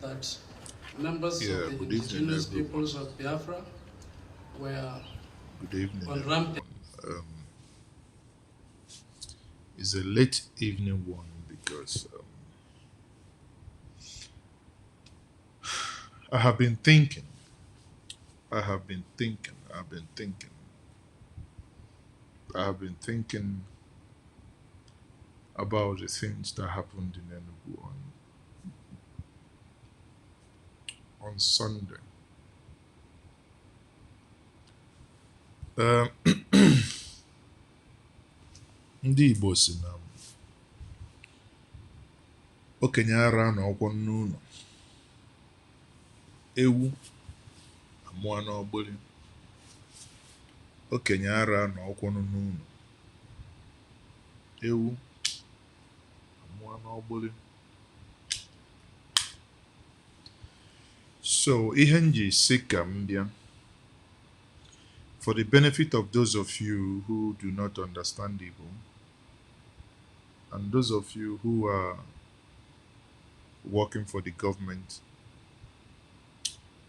that members of Yeah, the good evening, indigenous everyone. peoples of Biafra were Good evening, on rampage. everyone. It's a late evening one because I have been thinking. I have been thinking. I've been thinking. I have been thinking about the things that happened in Enugu on Sunday. Um, Ndị Igbo si na okenye ara na ọkwọ n'ụlọ ewu amụọ n'ọgbụlị okenye ara na ọkwọ n'ụlọ ewu amụọ n'ọgbụlị. So ihe m ji si ka m bịa, for the benefit of those of you who do not understand Igbo, and those of you who are working for the government,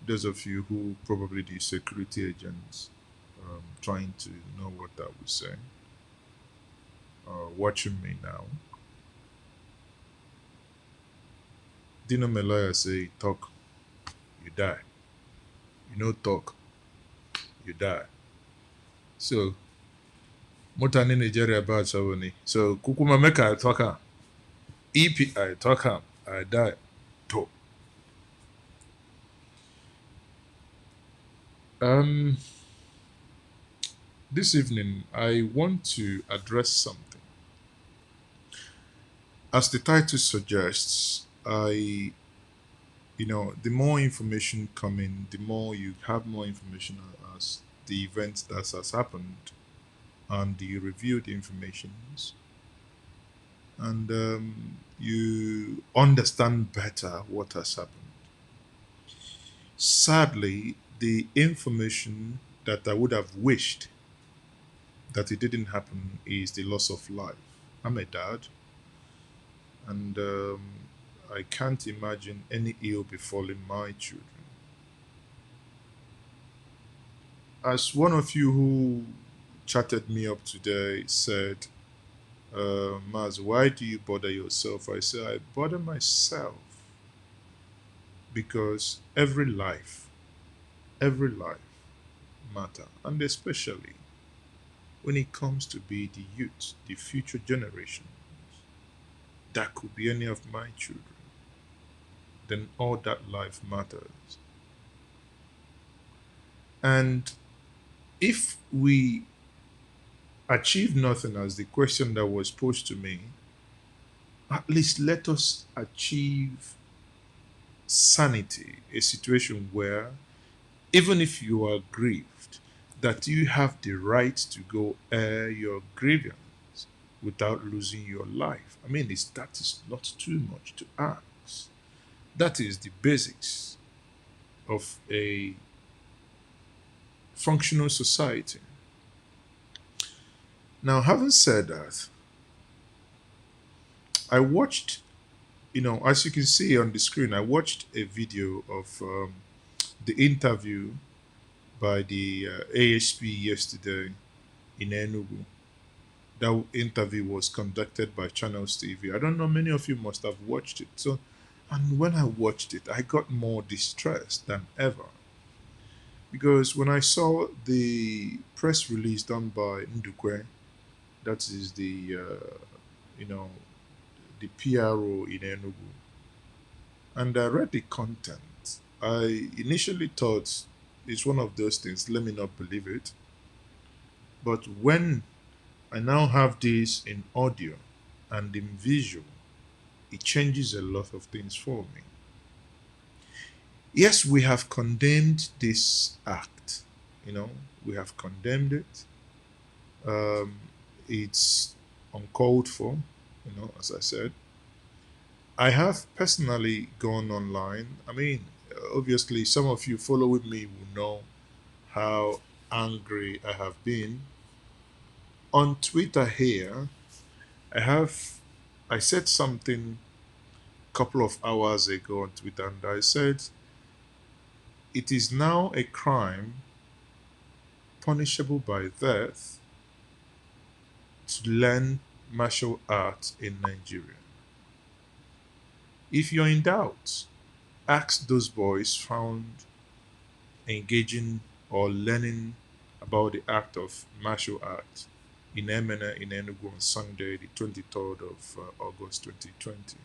those of you who probably the security agents, trying to know what I would say, watching me now. Dino Melaya say, talk, you die. You know, talk, you die. So, Motani Nigeria about Savani. So, Kukuma Meka I talk, EP I talk, I die. Talk. Um, this evening, I want to address something. As the title suggests, the more information coming, the more you have more information as the event that has happened, and you review the informations, and you understand better what has happened. Sadly, the information that I would have wished that it didn't happen is the loss of life. I'm a dad, and I can't imagine any ill befalling my children. As one of you who chatted me up today said, Maz, why do you bother yourself? I say, I bother myself because every life matter, and especially when it comes to be the youth, the future generation, that could be any of my children, then all that life matters. And if we achieve nothing, as the question that was posed to me, at least let us achieve sanity, a situation where even if you are grieved, that you have the right to go air your grievance without losing your life. I mean, that is not too much to ask. That is the basics of a functional society. Now, having said that, I watched, as you can see on the screen, I watched a video of the interview by the ASP yesterday in Enugu. That interview was conducted by Channels TV. I don't know, many of you must have watched it. So, and when I watched it, I got more distressed than ever. Because when I saw the press release done by Ndukwe, that is you know, the PRO in Enugu, and I read the content, I initially thought it's one of those things, let me not believe it. But when I now have this in audio and in visual, it changes a lot of things for me. Yes, we have condemned this act, we have condemned it. Um, it's uncalled for, as I said. I have personally gone online. I mean, obviously, some of you following me will know how angry I have been. On Twitter here, I said something couple of hours ago on Twitter, and I said it is now a crime punishable by death to learn martial arts in Nigeria. If you're in doubt, ask those boys found engaging or learning about the act of martial art in Emene in Enugu on Sunday, the 23rd of August 2020.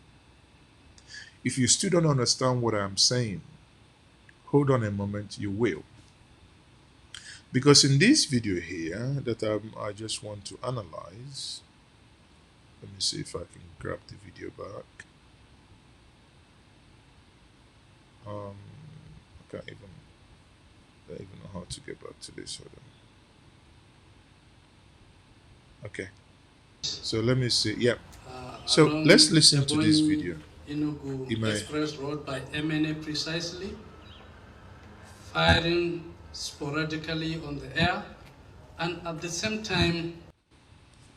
If you still don't understand what I'm saying, hold on a moment, you will. Because in this video here that I just want to analyze, let me see if I can grab the video back. I don't even know how to get back to this. Hold on. Okay. So let me see. Yep. So let's listen to this video. Enugu Express Road by Emene precisely, firing sporadically on the air, and at the same time.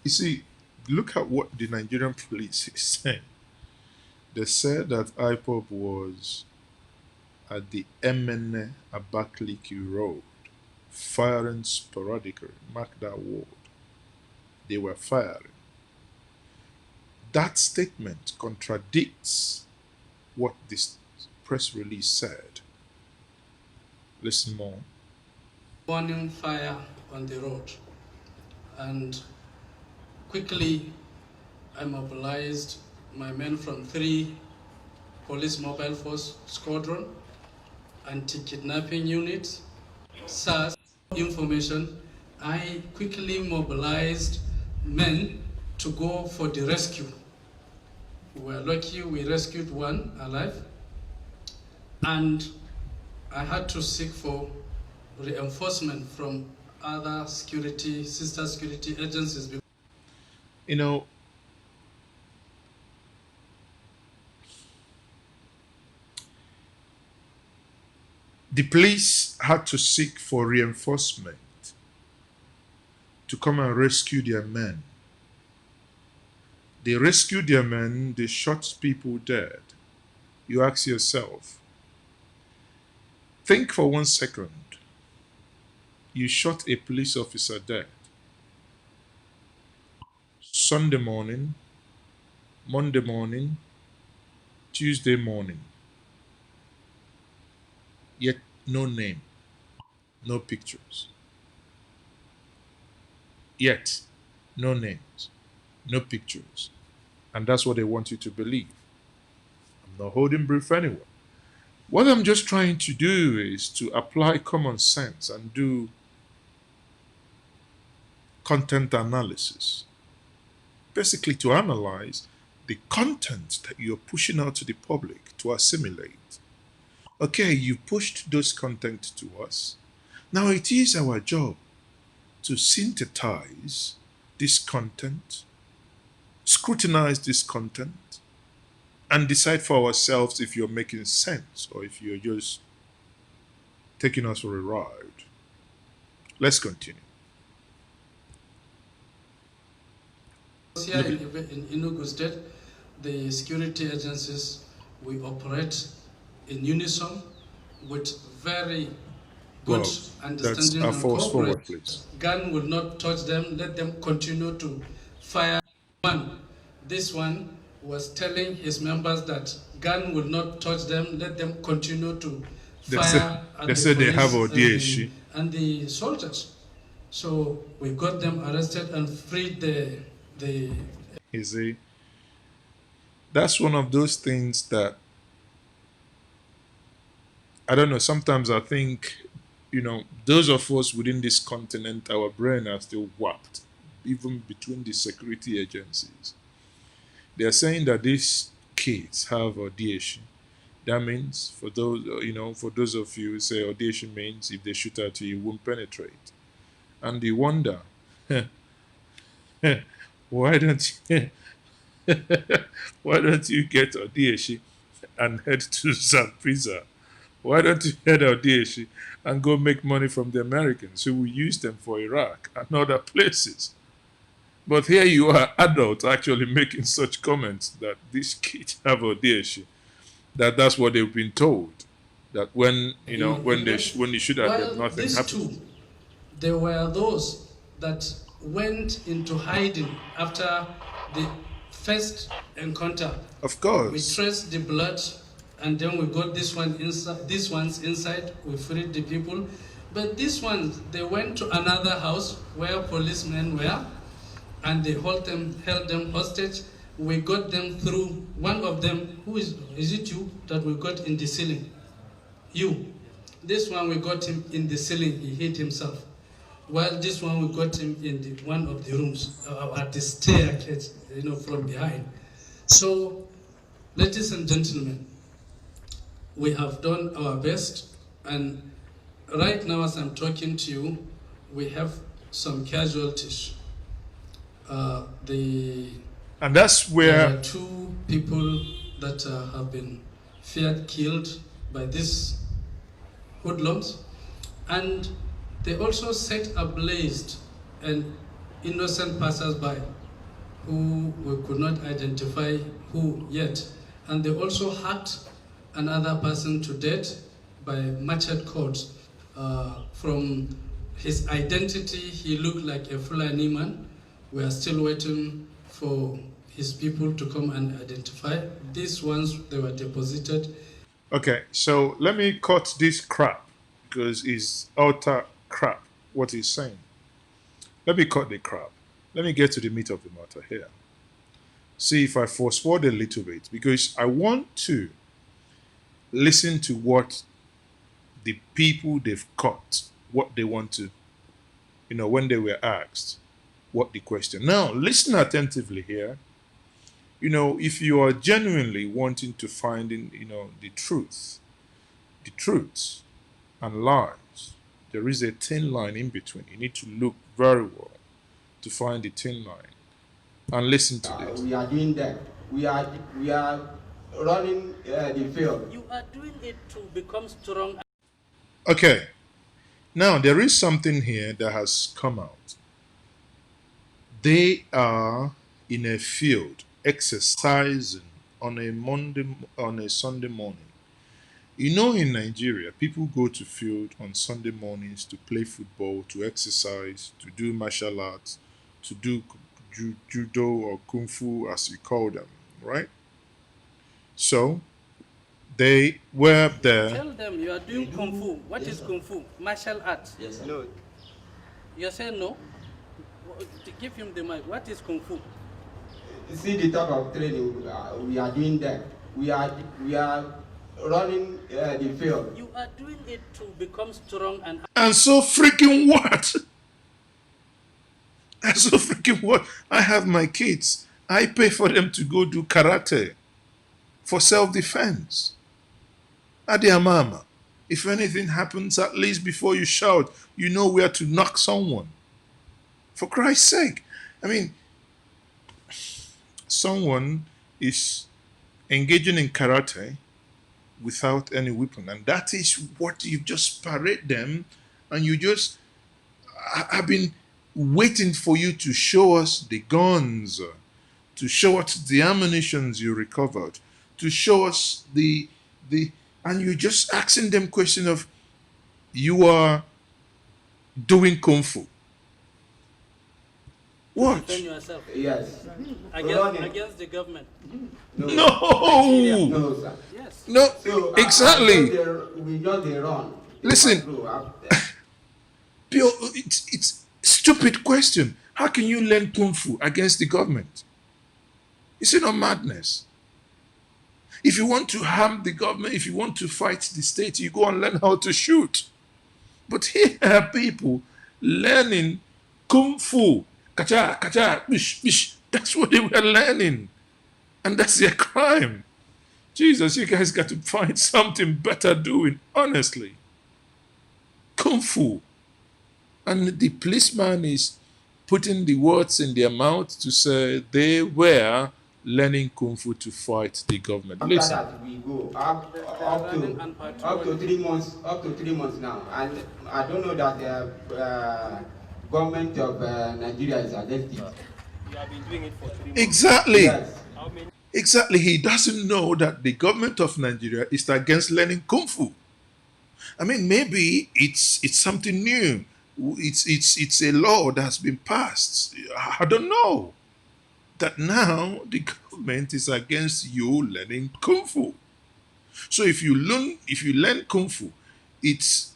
You see, look at what the Nigerian police is saying. They said that IPOB was at the Emene Abakaliki Road, firing sporadically. Mark that word. They were firing. That statement contradicts what this press release said. Listen more. Warning fire on the road, and quickly I mobilized my men from 3 police mobile force squadron, anti-kidnapping units, SARS information. I quickly mobilized men to go for the rescue. We were lucky, we rescued one alive, and I had to seek for reinforcement from other sister security agencies. You know, the police had to seek for reinforcement to come and rescue their men. They rescued their men, they shot people dead. You ask yourself, think for 1 second. You shot a police officer dead. Sunday morning, Monday morning, Tuesday morning. Yet no name, no pictures. Yet no names, no pictures. And that's what they want you to believe. I'm not holding brief anyone. What I'm just trying to do is to apply common sense and do content analysis. Basically to analyze the content that you're pushing out to the public to assimilate. Okay, you pushed those content to us. Now it is our job to synthesize this content, scrutinize this content, and decide for ourselves if you're making sense or if you're just taking us for a ride. Let's continue. Here in Enugu State, the security agencies, we operate in unison with very good understanding and cooperation. Gun will not touch them, let them continue to fire. This one was telling his members that gun will not touch them, let them continue to fire. They said they have audiation. And the soldiers. So we got them arrested and freed the. You see, that's one of those things that, I don't know, sometimes I think, those of us within this continent, our brain are still warped, even between the security agencies. They are saying that these kids have audiation. That means, for those of you who say audiation means if they shoot at you, you won't penetrate. And you wonder, why don't you get audiation and head to Zamfisa? Why don't you head audiation and go make money from the Americans who will use them for Iraq and other places? But here you are, adults, actually making such comments that these kids have audacious. That's what they've been told. That when when they should have, well, nothing these happened. two, there were those that went into hiding after the first encounter. Of course. We traced the blood, and then we got this one inside. These ones inside. We freed the people, but these ones, they went to another house where policemen were, and they held them hostage. We got them through. One of them, who is it you that we got in the ceiling? You. This one we got him in the ceiling. He hit himself. While this one we got him in one of the rooms at the staircase, from behind. So, ladies and gentlemen, we have done our best, and right now as I'm talking to you, we have some casualties. And that's where there are two people that have been feared killed by these hoodlums, and they also set ablaze an innocent passers-by who we could not identify who yet, and they also hacked another person to death by machete cords. From his identity, he looked like a Fulani man. We are still waiting for his people to come and identify. These ones, they were deposited. Okay, so let me cut this crap because it's utter crap what he's saying. Let me cut the crap. Let me get to the meat of the matter here. See if I force forward a little bit, because I want to listen to what the people they've caught, what they want to, when they were asked, what the question. Now, listen attentively here. If you are genuinely wanting to find the truth and lies, there is a thin line in between. You need to look very well to find the thin line. And listen to this. We are doing that. We are running the field. You are doing it to become strong. Okay. Now, there is something here that has come out. They are in a field exercising on a Sunday morning. In Nigeria, people go to field on Sunday mornings to play football, to exercise, to do martial arts, to do judo or kung fu, as we call them, right? So, they were there. Tell them you are doing kung fu. What is kung fu? Martial arts. Yes, sir. No. You say no? To give him the mic. What is kung fu? See the type of training we are doing that. We are running the field. You are doing it to become strong and. And so freaking what? And so freaking what? I have my kids. I pay for them to go do karate for self-defense. Adia mama, if anything happens, at least before you shout, you know where to knock someone. For Christ's sake. I mean, someone is engaging in karate without any weapon, and that is what you just parade them, and you just have been waiting for you to show us the guns, to show us the ammunitions you recovered, to show us and you're just asking them question of, you are doing kung fu. What? Defend yourself. Yes. Against the government. No. No, sir. Yes. No. So, Exactly. We just run. Listen. Pure, it's stupid question. How can you learn kung fu against the government? Is it not madness? If you want to harm the government, if you want to fight the state, you go and learn how to shoot. But here are people learning kung fu. Kacha, kacha, bish, bish. That's what they were learning. And that's their crime. Jesus, you guys got to find something better doing, honestly. Kung fu. And the policeman is putting the words in their mouth to say they were learning kung fu to fight the government. After Listen. that, we go up to 3 months. Up to 3 months now, and I don't know that the government of Nigeria is against it. I've been doing it for 3 months. Exactly. Yes. How many? Exactly. He doesn't know that the government of Nigeria is against learning kung fu. I mean, maybe it's something new. It's a law that has been passed. I don't know that now the government is against you learning kung fu. So if you learn kung fu, it's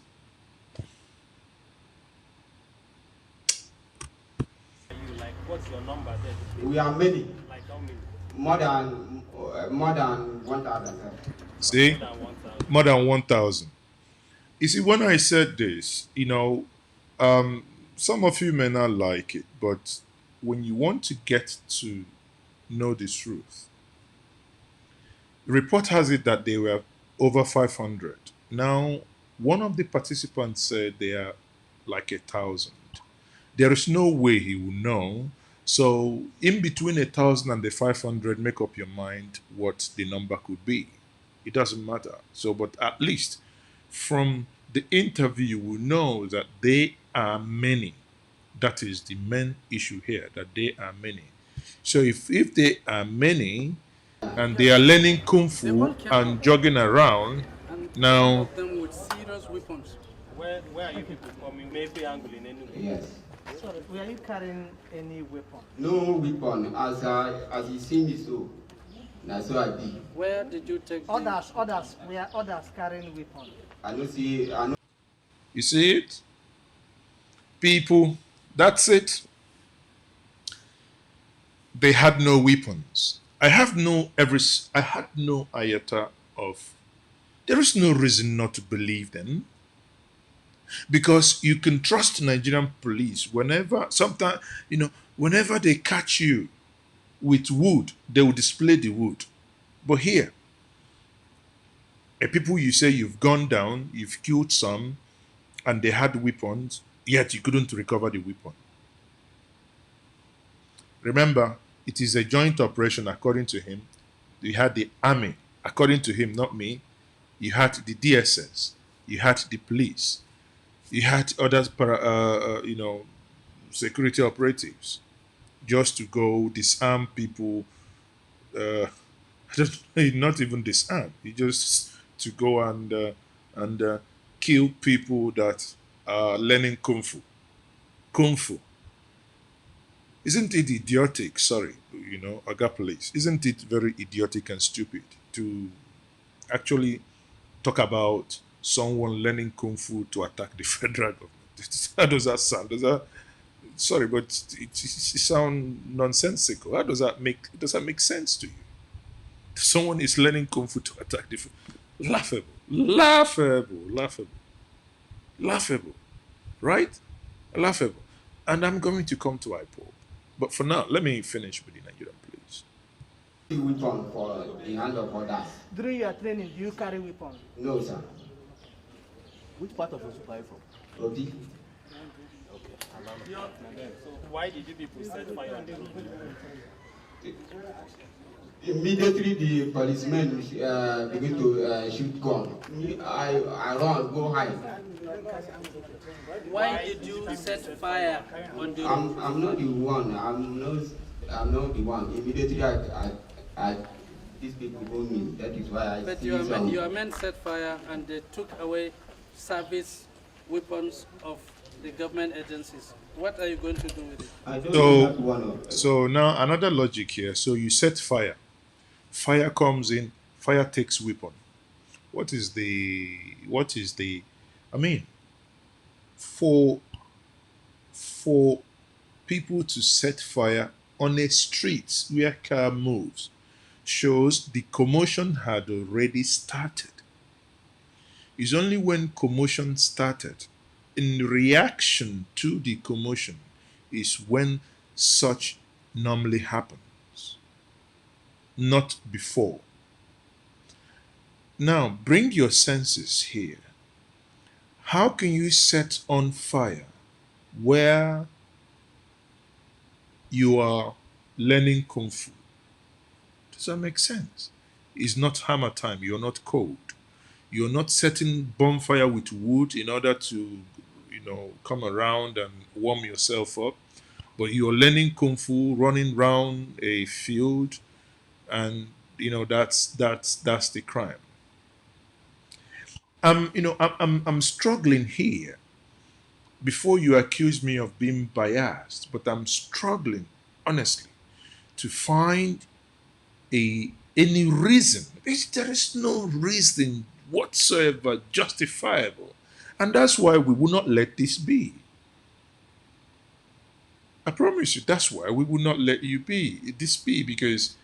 You like, what's your number there? We are many. Like how many? More than 1,000. see More than 1,000. more than 1,000. You see, when I said this, some of you may not like it, but when you want to get to know the truth, report has it that they were over 500. Now, one of the participants said they are like 1,000. There is no way he will know. So, in between 1,000 and the 500, make up your mind what the number could be. It doesn't matter. So, but at least from the interview, you will know that they are many. That is the main issue here, that they are many. So, if they are many, and they are learning kung They fu all came and out. jogging around. And some Now, of them with serious weapons. Where are you people coming? Maybe angle in Enugu. Yes. Sorry, were you carrying any weapon? No weapon. As you see me so. Now so I be. Where did you take the Were others carrying weapons? I know you see it? People, that's it. They had no weapons. I had no iota of, there is no reason not to believe them. Because you can trust Nigerian police whenever they catch you with wood, they will display the wood. But here, people you say you've gone down, you've killed some, and they had weapons, yet you couldn't recover the weapon. Remember, it is a joint operation according to him. You had the army, according to him, not me. You had the DSS, you had the police, you had other security operatives just to go disarm people. Not even disarm. You just to go and kill people that are learning kung fu. Kung fu. Isn't it idiotic? Sorry, Aga Police. Isn't it very idiotic and stupid to actually talk about someone learning kung fu to attack the federal government? How does that sound? Sorry, but it sounds nonsensical. How does that make sense to you? Someone is learning kung fu to attack the laughable, right? Laughable. And I'm going to come to IPOB. But for now, let me finish with the Nigerian police. weapon for the hand of others. During your training, do you carry weapons? No, sir. Which part of Osupa are you from? Obi. So why did you people set fire on the road? Immediately the policemen begin to shoot gun. I run, go hide. Why did you set fire on the road? I'm not the one. I'm not the one. Immediately I these people hold me. That is why I But see your men set fire and they took away service weapons of the government agencies. What are you going to do with it? I don't know that one. So now another logic here. So you set fire. Fire comes in, fire takes weapon. What is the I mean, for people to set fire on a street where car moves shows the commotion had already started. It's only when commotion started, in reaction to the commotion, is when such normally happens, not before. Now, bring your senses here. How can you set on fire where you are learning Kung Fu? Does that make sense? It's not hammer time. You're not cold. You're not setting bonfire with wood in order to, come around and warm yourself up. But you're learning kung fu, running around a field, and that's the crime. I'm struggling here. Before you accuse me of being biased, but I'm struggling honestly to find any reason. There is no reason whatsoever justifiable, and that's why we will not let this be. I promise you, that's why we will not let this be, because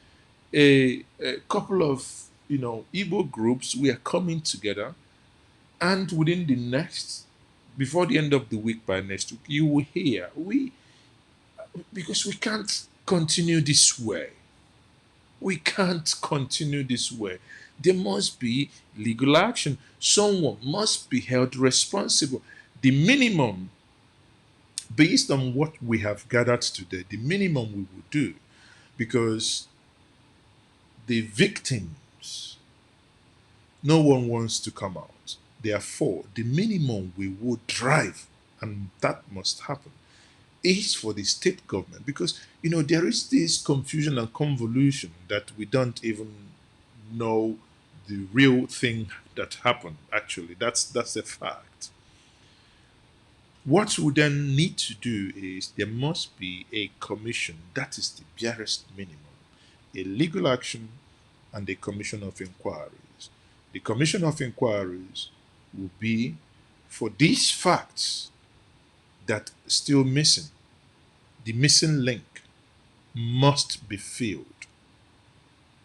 a couple of Igbo groups, we are coming together, and within the next, before the end of the week, by next week, you will hear because we can't continue this way. We can't continue this way. There must be legal action. Someone must be held responsible. The minimum, based on what we have gathered today, the minimum we will do, because the victims, no one wants to come out. Therefore, the minimum we would drive, and that must happen, is for the state government, because there is this confusion and convolution that we don't even know the real thing that happened. Actually, that's a fact. What we then need to do is there must be a commission. That is the barest minimum. A legal action and a commission of inquiries. The commission of inquiries will be for these facts that still missing. The missing link must be filled.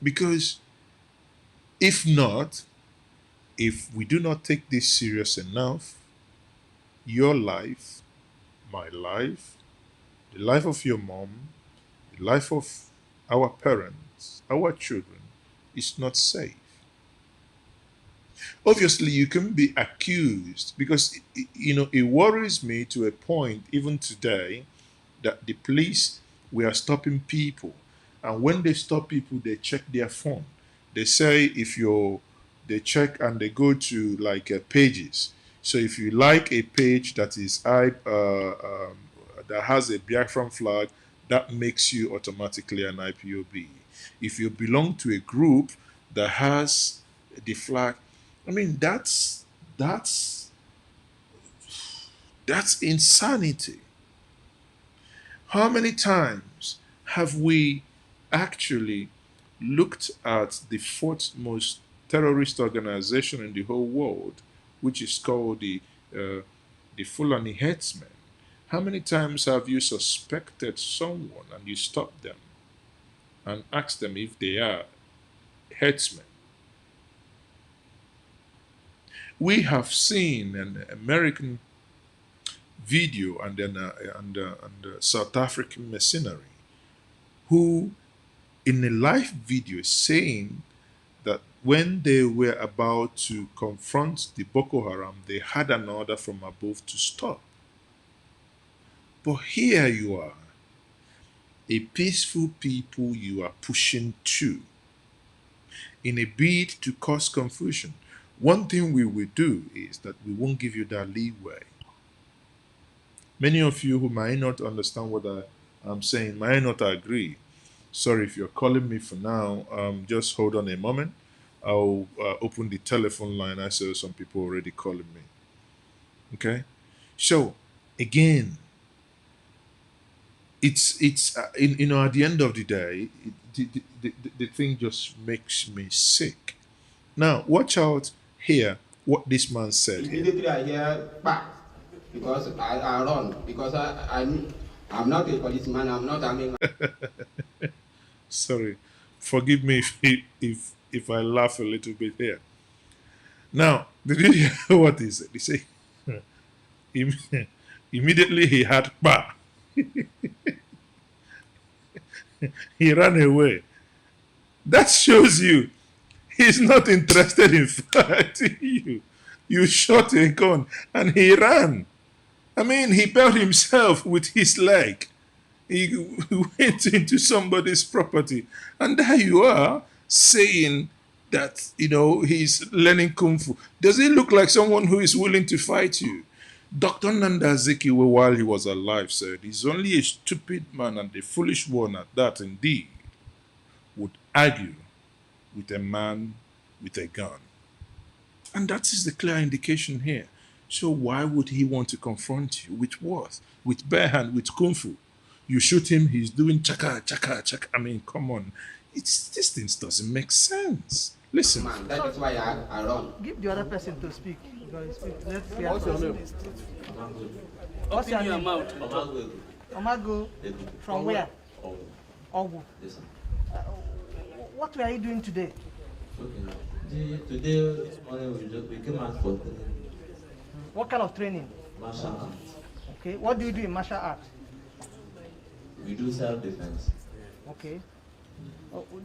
Because if not, if we do not take this serious enough, your life, my life, the life of your mom, the life of our parents, our children, is not safe. Obviously, you can be accused, because it worries me to a point even today that the police were stopping people, and when they stop people, they check their phone. They say they check and they go to like pages. So if you like a page that is that has a Biafran flag, that makes you automatically an IPOB. If you belong to a group that has the flag, I mean that's insanity. How many times have we actually looked at the fourth most terrorist organization in the whole world, which is called the Fulani Headsmen? How many times have you suspected someone and you stop them and ask them if they are headsmen? We have seen an American video and South African mercenary who, in a live video, saying that when they were about to confront the Boko Haram, they had an order from above to stop. But here you are, a peaceful people you are pushing to, in a bid to cause confusion. One thing we will do is that we won't give you that leeway. Many of you who might not understand what I'm saying might not agree. Sorry if you're calling me for now. Just hold on a moment. I'll open the telephone line. I saw some people already calling me. Okay? So, again, it's at the end of the day, the thing just makes me sick. Now, watch out here what this man said here. Immediately I hear back, because I run, because I'm not a policeman, I'm not a Sorry, forgive me if I laugh a little bit here. Now, did you hear what he said? He said, immediately he had bah. He ran away. That shows you he's not interested in fighting you. You shot a gun and he ran. I mean, he built himself with his leg. He went into somebody's property. And there you are saying that, he's learning Kung Fu. Does he look like someone who is willing to fight you? Dr. Nanda Azikiwe, while he was alive, said, he's only a stupid man and a foolish one at that indeed would argue with a man with a gun. And that is the clear indication here. So why would he want to confront you? With what? With bare hand, with kung fu. You shoot him, he's doing chaka, chaka, chaka. I mean, come on. This thing doesn't make sense. Listen. Man, that is why I run. Give the other person to speak. Let's hear What's your name? What's your Open your name? mouth. Omago. From where? Ogu. Yes, sir. What were you doing today? Okay. Today, this morning, we came out for What kind of training? martial arts. Okay. What do you do in martial arts? We do self-defense. Okay.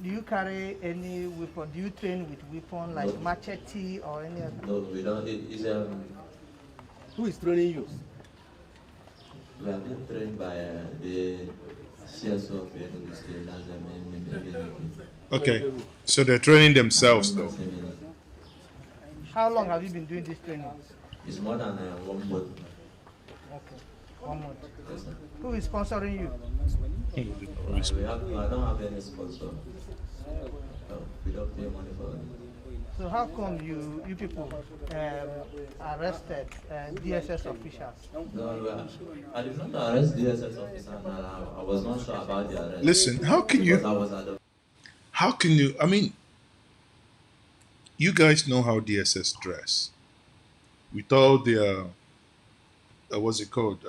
Do you carry any weapon? Do you train with weapon like No. machete or any other? No, we don't. It's Who is training you? we have been trained by the CS of Enugu State. That's Emene Enugu. Okay. So they're training themselves though. How long have you been doing this training? It's more than 1 month. Okay. 1 month. Yes, sir. Who is sponsoring you? I don't have any sponsor. We don't pay money for it. So how come you people arrested DSS officials? No, I did not arrest DSS officer. And I was not sure about the arrest. Listen, how can Because I you, was at the I mean, you guys know how DSS dress. With all their, what's it called,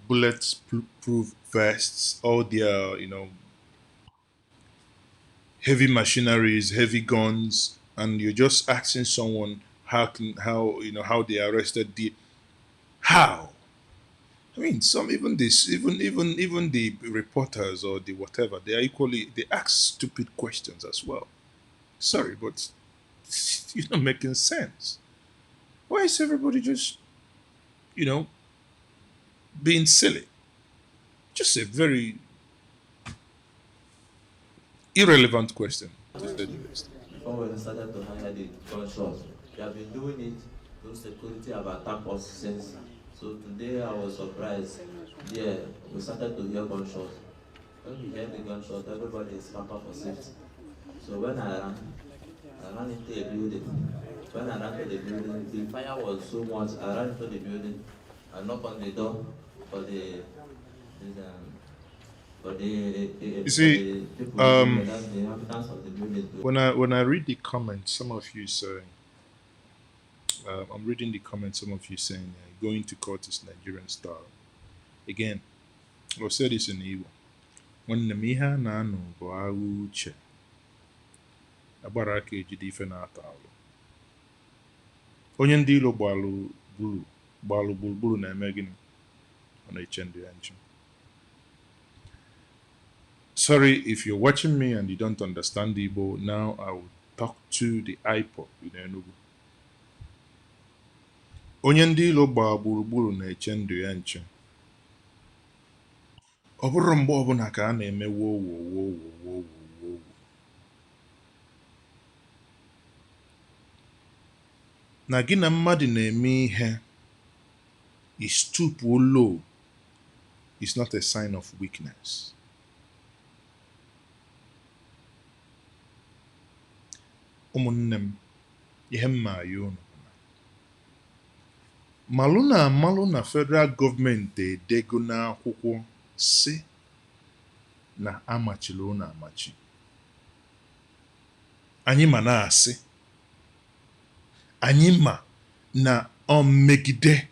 bulletproof vests, all their, heavy machineries, heavy guns, and you're just asking someone how they arrested how. I mean, even the reporters or the whatever, they ask stupid questions as well. Sorry, but it's not making sense. Why is everybody just, being silly? Just a very irrelevant question, to say the least. Before we started to hire the gunshots, we have been doing it. Those security have attacked us since. So today I was surprised. Yeah, we started to hear gunshots. When we hear the gunshot, everybody is pampered for safety. So when I ran into a building. When I ran to the building, the fire was so much. I ran into the building. I knocked on the door for the You see, people, the inhabitants of the building. when I read the comments, some of you saying, I'm reading the comments, some of you saying, going to court is Nigerian style. Again, I'll say this in Igbo. When the miha na anu bụ agha uche, agbara aka ejide ife na-ata alụ. Onye ndị ilo gbalụ gburugburu na-eme gịnị? Ọ na-eche ndụ ya nche. Sorry if you're watching me and you don't understand Igbo. Now I will talk to the IPOB in Enugu. Onye ndị ilo gbaa gburugburu na-eche ndụ ya nche. Ọ bụrụ mgbe ọbụla ka a na-eme wo. Na gị na mmadụ na-eme ihe, you stoop low, is not a sign of weakness. Ụmụnne m, ihe mma ya unu. Malụ na federal gọọmenti edego n'akwụkwọ si na amachila unu amachi. Anyị ma na-asị. Anyị ma na ọ megide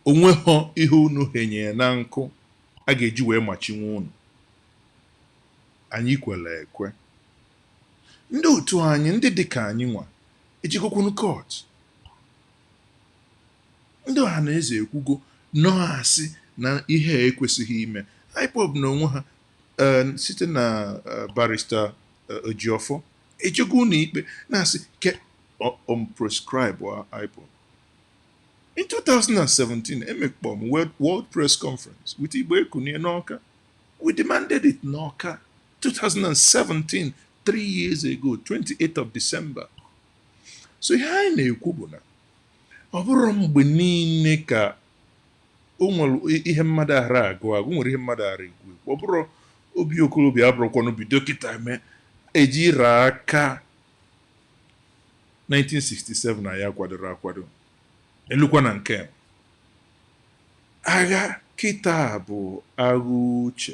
onweghọ ihe unu henye na nkụ a ga-eji wee machinwe unu. Anyị kwere ekwe. Ndị otu anyị, ndị dịka anyị nwa, ejigokwunu court. Ndị ọha na eze ekwugo nọọ asị na ihe ekwesịghị ime. IPOB na onwe ha site na barrister Ojiofo ejego unu ikpe na-asị ke prescribe IPOB. In 2017, emekpom World Press Conference with Igbo Ekunie n'Awka. We demanded it n'Awka. 2017, 3 years ago, 28th of December. So ihe anyị na-ekwu bụ na ọ bụrụ mgbe niile ka o nwere ihe mmadụ ahara agụ agụ nwere ihe mmadụ ahara ekwu ọ bụrụ obi okorobịa abụrụkwanụ bido kịta mee ejiri aka 1967 na ya kwadoro akwado elukwa na nke agha kịta bụ agha uche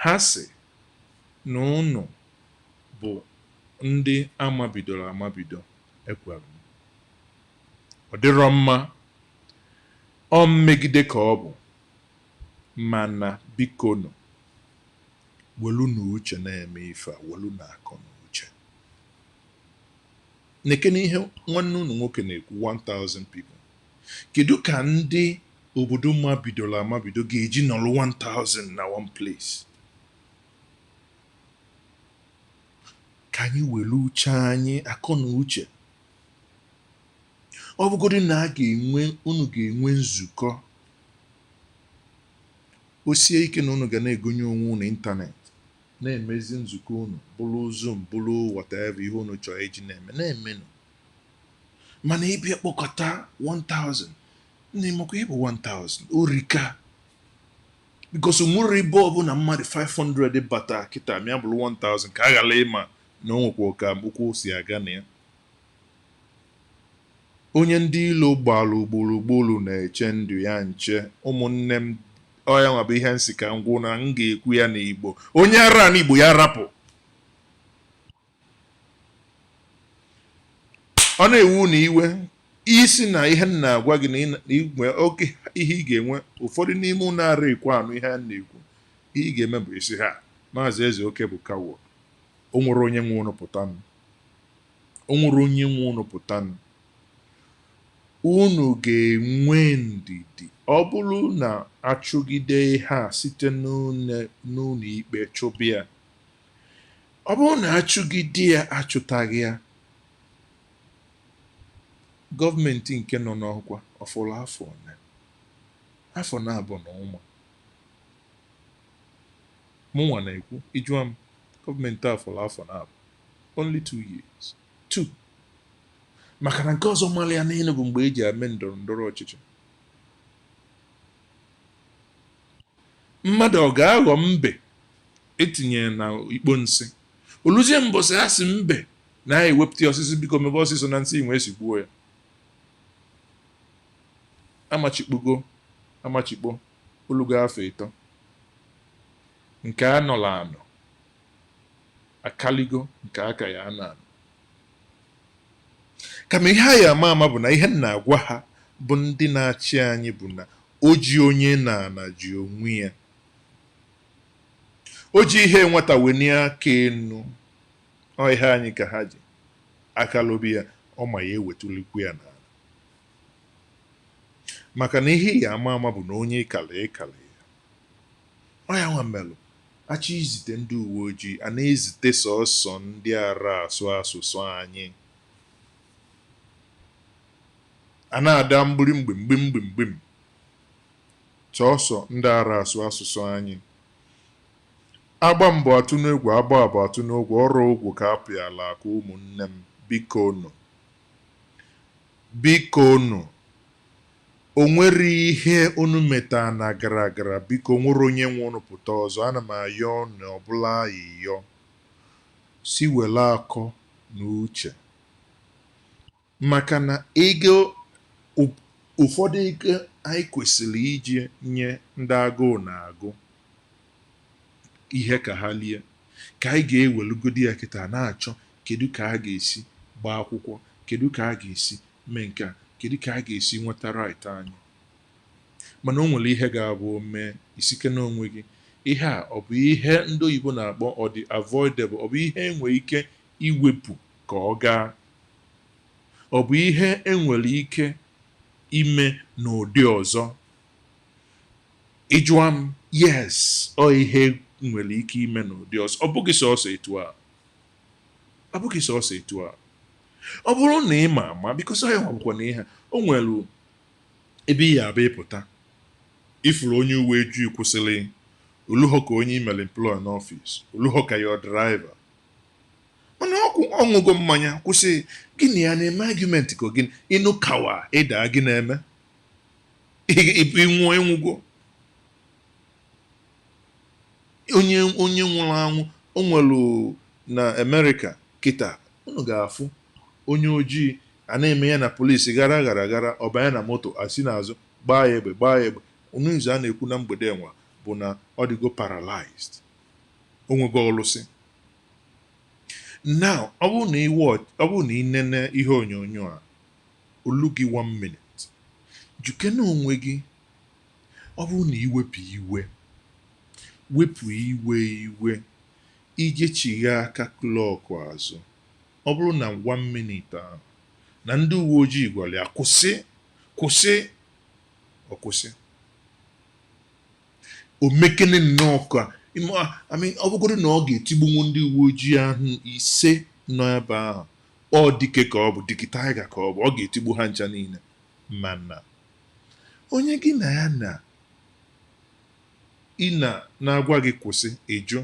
ha si na ụnụ bụ ndị amabidoro amabido ekwere ọ dịrọ mma ọ mmegide ka ọ bụ mana biko nụ welu na uche na-eme ife a welu na akọ na uche nekene ihe nwanne unu nwoke na-ekwu 1000 people kedu ka ndị obodo mabidoro amabido ga-eji nọrọ 1000 na one place ka anyị welu uche anyị akọ na uche ọ bụgodị na unu ga-enwe nzukọ o sie ike na unu ga na-egonye onwe unu n'ịntanetị na-emezi nzukọ unu bụrụ Zoom bụrụ whatever ihe unu chọrọ eji na-emenụ mana ịbịa kpọkọta 1000 na-emekwa ịbụ 1000 orika because nwere ibe ọbụla mmadụ 500 bata kịta mịa bụrụ 1000 ka a ghara ịma na o nwekwa ka ụkwụ si aga na ya onye ndị ilo gbara ugboro na-eche ndụ ya nche ụmụnne m ọya nwa bụ ihe nsị ka ngwụ na m ga-ekwu ya n'Igbo onye ara n'Igbo ya rapụ ọ na-ewu na iwe isi na ihe m na-agwa gị na igwe oke ihe ị ga-enwe ụfọdụ n'ime ụnụ ara ekwe anụ ihe a na-ekwu ihe ị ga-eme bụ isi ha maazị eze oke bụ kawo o nwere onye nwe ụnụ pụtanụ o nwere onye nwe ụnụ pụtanụ unu ga-enwe ndidi ọ bụrụ na achụgide ha site n'ụlọ ikpe chụbịa ọ bụrụ na achụgide ya achụtaghị ya gọọmenti nke nọ n'ọkwa ọfụrụ afọ na-abụ na ụma mụnwa na-ekwu ịjụa m gọọmenti afọrọ afọ na-abụ only 2 years 2 maka na nke ọzọ mmalị ya n'elu bụ mgbe eji eme ndọrọ ndọrọ ọchịchị mmadụ ọ ga-aghọ mbe etinye na ikpo nsị oluzie mbọsị ha si mbe na-ewepụta osisi biko mebe ọsịsọ na nsị inwe esi gbuo ya amachikpo olugo afọ 3 nke a nọla anọ akaligo nke aka ya anọ anọ kama ihe a ya ama bụ na ihe m na-agwa ha bụ ndị na-achị anyị bụ na o ji onye na ji onwe ya o ji ihe nwata weni aka enu ọ ihe anyị ka ha ji akalobi ya ọ ma ya ewetulikwu ya n'ala maka na ihe ya ama bụ na onye ịkala ya ọ ya nwa melụ achọ izite ndị uwe ojii a na-ezite sọsọ ndị ara asụ asụsụ anyị a na-ada mgbim sọsọ ndị ara asụ asụsụ anyị agba mbọ atụ n'egwu agba abụ atụ n'ogwu ọrụ ogwu ka apịala aka ụmụnne m biko nụ o nwere ihe unu meta na gara aga biko nwere onye nwe unu pụta ọzọ ana m ayọ na ọbụla ayịyọ si wele akọ na uche maka na ego ụfọdụ ego anyị kwesịrị iji nye ndị agụụ na-agụ ihe ka ha lie ka anyị ga-ewelugodi ya kịta na-achọ kedu ka a ga-esi gbaa akwụkwọ kedu ka a ga-esi mee nke a kedu ka a ga-esi nweta right anyị mana o nwere ihe ga-abụ mee isike n'onwe gị ihe a ọ bụ ihe ndị oyibo na-akpọ ọ dị avoidable ọ bụ ihe enwere ike iwepụ ka ọ gaa ọ bụ ihe enwere ike ime n'ụdị ọzọ ịjụa m yes ọ ihe nwere ike ime n'ụdị ọzọ ọ bụghị sọsọ etu a ọ bụrụ na ị ma ama bikọsọ ya nwabụkwa na ihe o nwere ebe ị ya abịa ịpụta ifuru onye uwe ojii kwụsịrị oluho ka onye email employer n'ọfịs oluho ka your driver mana ọṅụgo mmanya kwụsị gịnị ya na-eme argument ka gịnị ịnụ kawa ịda gị na-eme ịnwụọ enwugo onye nwụrụ anwụ o nwere na Amerịka kịta unu ga-afụ onye ojii a na-eme ya na polisi gara ọbanya na moto asi n'azụ gbaa ya egbe onu izu a na-ekwu na mgbede nwa bụ na ọ dịgo paralyzed o nwego ọlụsị. Now ọ bụrụ na ị nene ihe onyonyo a olu gị 1 minute juke na onwe gị ọ bụrụ na iwepụ iwe ije chigha aka klọk azụ ọ bụrụ na 1 minute ahụ na ndị uwe ojii gwara ya kwụsị ọ kwụsị o mekene nnọọ ka ọ bụgoro na ọ ga-etigbunwu ndị uwe ojii ahụ 5 nọ ebe ahụ ọ dike ka ọ bụ dike taiga ka ọ bụ ọ ga-etigbu ha ncha niile mana onye gị na ya na-agwa gị kwụsị ịjụ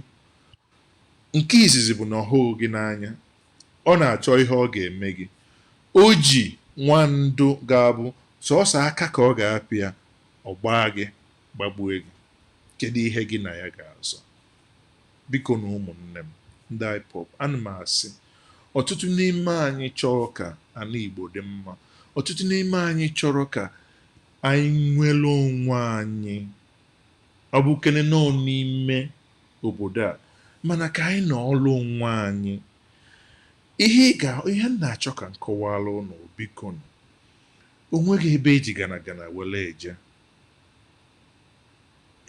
nke izizi bụ na ọhụụ gị n'anya ọ na-achọ ihe ọ ga-eme gị o ji nwandụ ga-abụ sọọsọ aka ka ọ ga-apị ya ọ gbaa gị gbagbue gị kedu ihe gị na ya ga-azọ? Biko na ụmụnne m ndị IPOB ana m asị ọtụtụ n'ime anyị chọrọ ka ala Igbo dị mma, ọtụtụ n'ime anyị chọrọ ka anyị nwere onwe anyị ọ bụ kene nọ n'ime obodo a mana ka anyị nọ ọlụ onwe anyị. Ihe m na-achọ ka nkọwala ụnụ biko onweghị ebe eji gana were eje.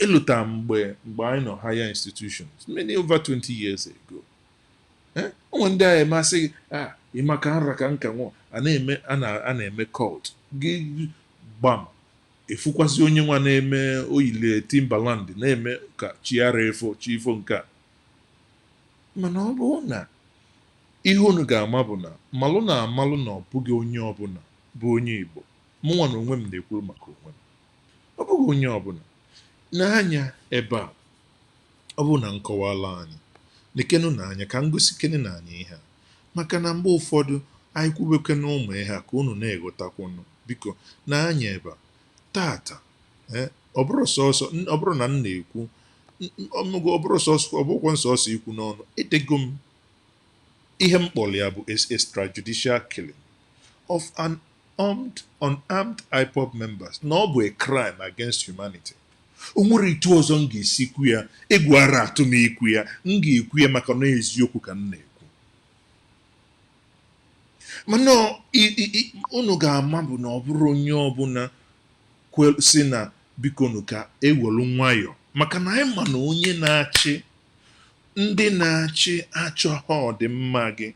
Ịlụta mgbe anyị nọ higher institutions many over 20 years ago onwe ndị agha emasị ịmaka nra ka nka nwụọ a na-eme cult gị gbam efukwasị onye nwa na-eme oyile Timbaland na-eme ka chiara chi ifo nke a. Mana ọ bụrụ na ihe unu ga-ama bụ na malụ na amalụ na ọ bụghị onye ọbụla bụ onye Igbo mụnwa na onwe m na-ekwuru maka onwe m ọ bụghị onye ọbụla n'anya ebe a ọ bụrụ na nkọwala anyị nekenu n'anya ka ngosi kene na anyị ihe a maka na mgbe ụfọdụ anyị kwubeke na ụmụ ihe a ka unu na-egotakwunu biko n'anya ebe a tata ọ bụrụ na m na-ekwu ọ bụrụkwa nsọsọ ikwu n'ọnụ edego m ihe m kpọrọ ya bụ extrajudicial killing of unarmed IPOB members na ọ bụ a crime against humanity. O nwere itu ọzọ m ga-esi kwu ya egwu ara atụ m ikwu ya m ga-ekwu ya maka na eziokwu ka m na-ekwu mana unu ga-ama bụ na ọ bụrụ onye ọbụla si na biko nu ka ewelu nwayọ maka na anyị ma na onye na-achị ndị na-achị achọghị ọdịmma gị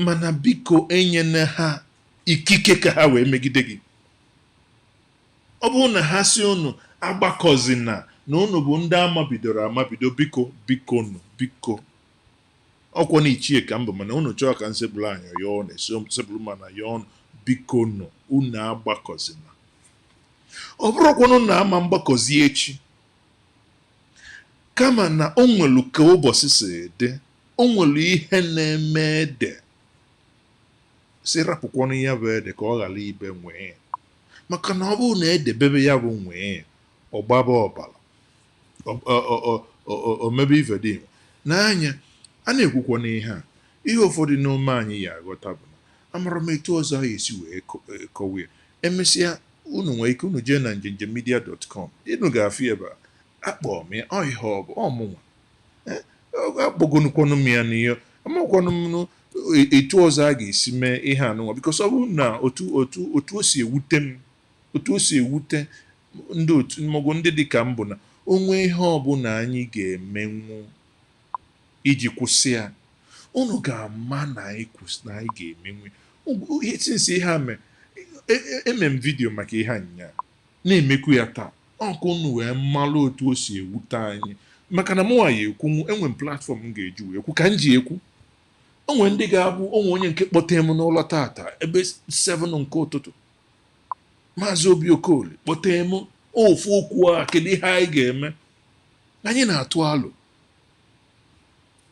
mana biko enyena ha ikike ka ha wee megide gị. Ọ bụrụ na ha si unu agbakọzina na unu bụ ndị amabido biko ọkwa na ichie ka mbụ mana unu chọọ ka nsebụrụ anyị yọọ na esebụrụ mana yọọ biko unu agbakọzina. Ọ bụrụkwanụ na ama mgbakọzi echi kama na o nwelu ka ụbọchị si dị o nwelu ihe na-eme ede si rapụkwanụ ya bụ ede ka ọ ghara ibe nwee maka na ọ bụrụ na edebebe ya bụ nwee ọgbaba ọbara omebe ivedim n'anya a na-ekwukwa n'ihe a ihe ụfọdụ n'ome anyị ya aghọta bụ na amara m etu ọzọ ahụ esi wee kọwee emesịa unu nwee ike unu jee na njenjemedia.com unu ga-afụ ebe a akpọọ m ya ihe ọ bụ ọmụnwa akpọgonukwanụ m ya n'ihe amakwanụ m etu ọzọ a ga-esi mee ihe anụnwa bikos ọ bụrụ na otu o si ewute ndị otu mmọgwụ ndị dị ka m bụ na onwe ihe ọbụla anyị ga-emenwu iji kwụsị ya unu ga-ama na anyị ga-emenwu ihe tinsi ihe a eme m vidio maka ihe anya na-emekwu ya taa ọkụ unu wee malụ otu o si ewute anyị maka na mụnwa ya ekwu enwe m platfọm m ga-eji wee kwu ka m ji ekwu onwe ndị ga-abụ onwe onye nke kpọtee m n'ụlọ tata ebe 7 nke ụtụtụ Maazị Obi Okoli kpọtee m ofu okwu a kedu ihe anyị ga-eme anyị na-atụ alụ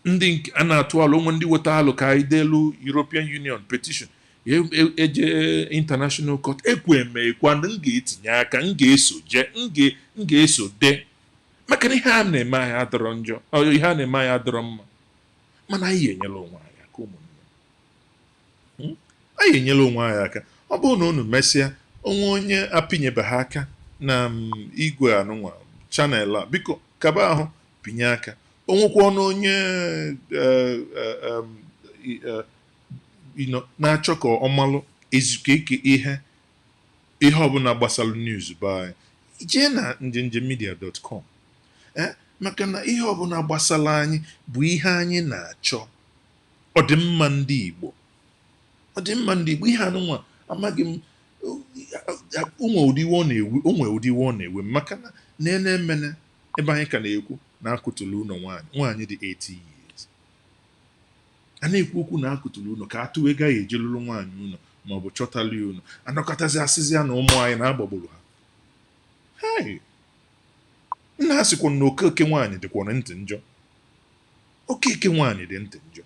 ndị a na-atụ alụ onwe ndị weta alụ ka anyị deelu European Union petition eje international court ekwe emekwa ndị m ga-etinye aka m ga-eso je m ga-eso de maka na ihe a na-eme anyị adọrọ njọ ihe a na-eme anyị adọrọ mma mana anyị enyela onwe anyị aka ụmụnne anyị enyela onwe anyị aka ọ bụrụ na unu mesịa onwe onye apịnyebe ha aka na igwe anụnwa chanel a biko kaba ahụ pinye aka onwekwa ọnụ onye na-achọ ka ọ malụ ezukike ihe ọbụla gbasara news by jee na njenjemedia.com maka na ihe ọbụla gbasara anyị bụ ihe anyị na-achọ ọdịmma ndị Igbo ihe anụnwa amaghị m onwe ụdị iwe ọ na-ewe maka na na-emene ebe anyị ka na-ekwu na akụtụlụ ụlọ nwaanyị dị 80 years a na-ekwu okwu na akụtụlụ ụlọ ka atụ ego ya ejelụrụ nwaanyị ụlọ ma ọ bụ chọtali ụlọ anọkọtazi asịzi ya na ụmụ anyị na-agbagburu ha nna asịkwa na okeke nwaanyị dịkwa ntị njọ okeke nwaanyị dị ntị njọ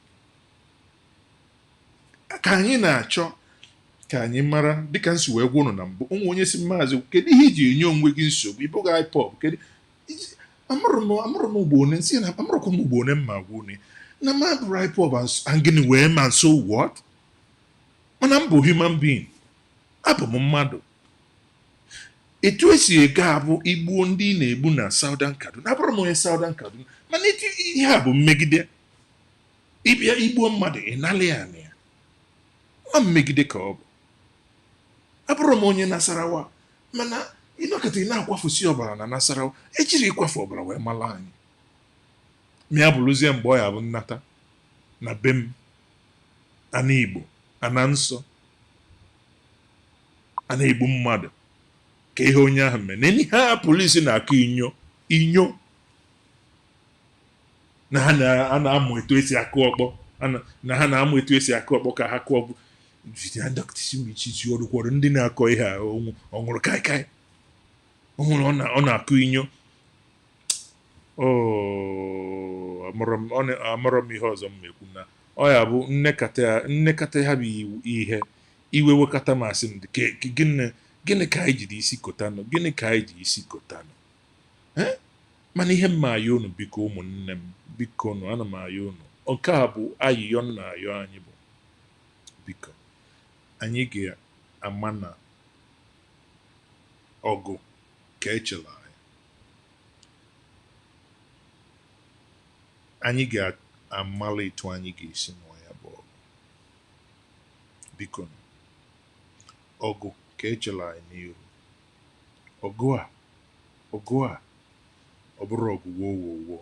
ka anyị na-achọ ka anyị mara dịka nsi wee gwa ụnụ na mbụ onwe onye si maazị kedu ihe iji enye onwe gị nsogbu ịbụghị IPOB kedu amụrụ m ugbo one nsị na amụrụkwa m ugbo one mma gwa une na ma bụrụ IPOB gịnị wee ma so what mana m bụ human being abụ m mmadụ etu esi ego abụ igbuo ndị na-egbu na Southern Kaduna abụrụ m onye Southern Kaduna mana ihe a bụ mmegide ịbịa igbuo mmadụ ịnalị ya na ya ọ mmegide ka ọ bụ abụrụ m onye Nasarawa mana ịnọkọta ị na-akwafusi ọbara na Nasarawa ejiri ịkwafu ọbara wee mala anyị mịa bụrụzie mgbe ọ ya bụ nnata na be m ana Igbo ana nsọ ana egbu mmadụ ka ihe onye ahụ mee na ihe a polisi na-akụ inyo na ha na-amụ etu esi akụ ọkpọ na ha na-amụ etu esi akụ ọkpọ ka ha kụọ bụ ọrụkwọrọ ndị na-akọ ihe a ọnwụrụ kaikai ọhụrụ ọ na-akụ inyo amụrụ m ihe ọzọ m ekwu na ọ ya bụ nnekata ha bụ ihe iwe wekata masị m gịnị ka anyị jiri isi kotanụ gịnị ka anyị ji isi kotanụ mana ihe mma ayọ unu biko ụmụnne m biko nụ ana m ayọ unu nke a bụ ayịyọ m na-ayọ anyị bụ biko anyị ga-ama na ọgụ ka echela anyị ga-amala etu anyị ga-esi nụọ ya bụ ọgụ biko ọgụ ka echela anyị n'ihu ọgụ a ọ bụrụ ọgụ wowowo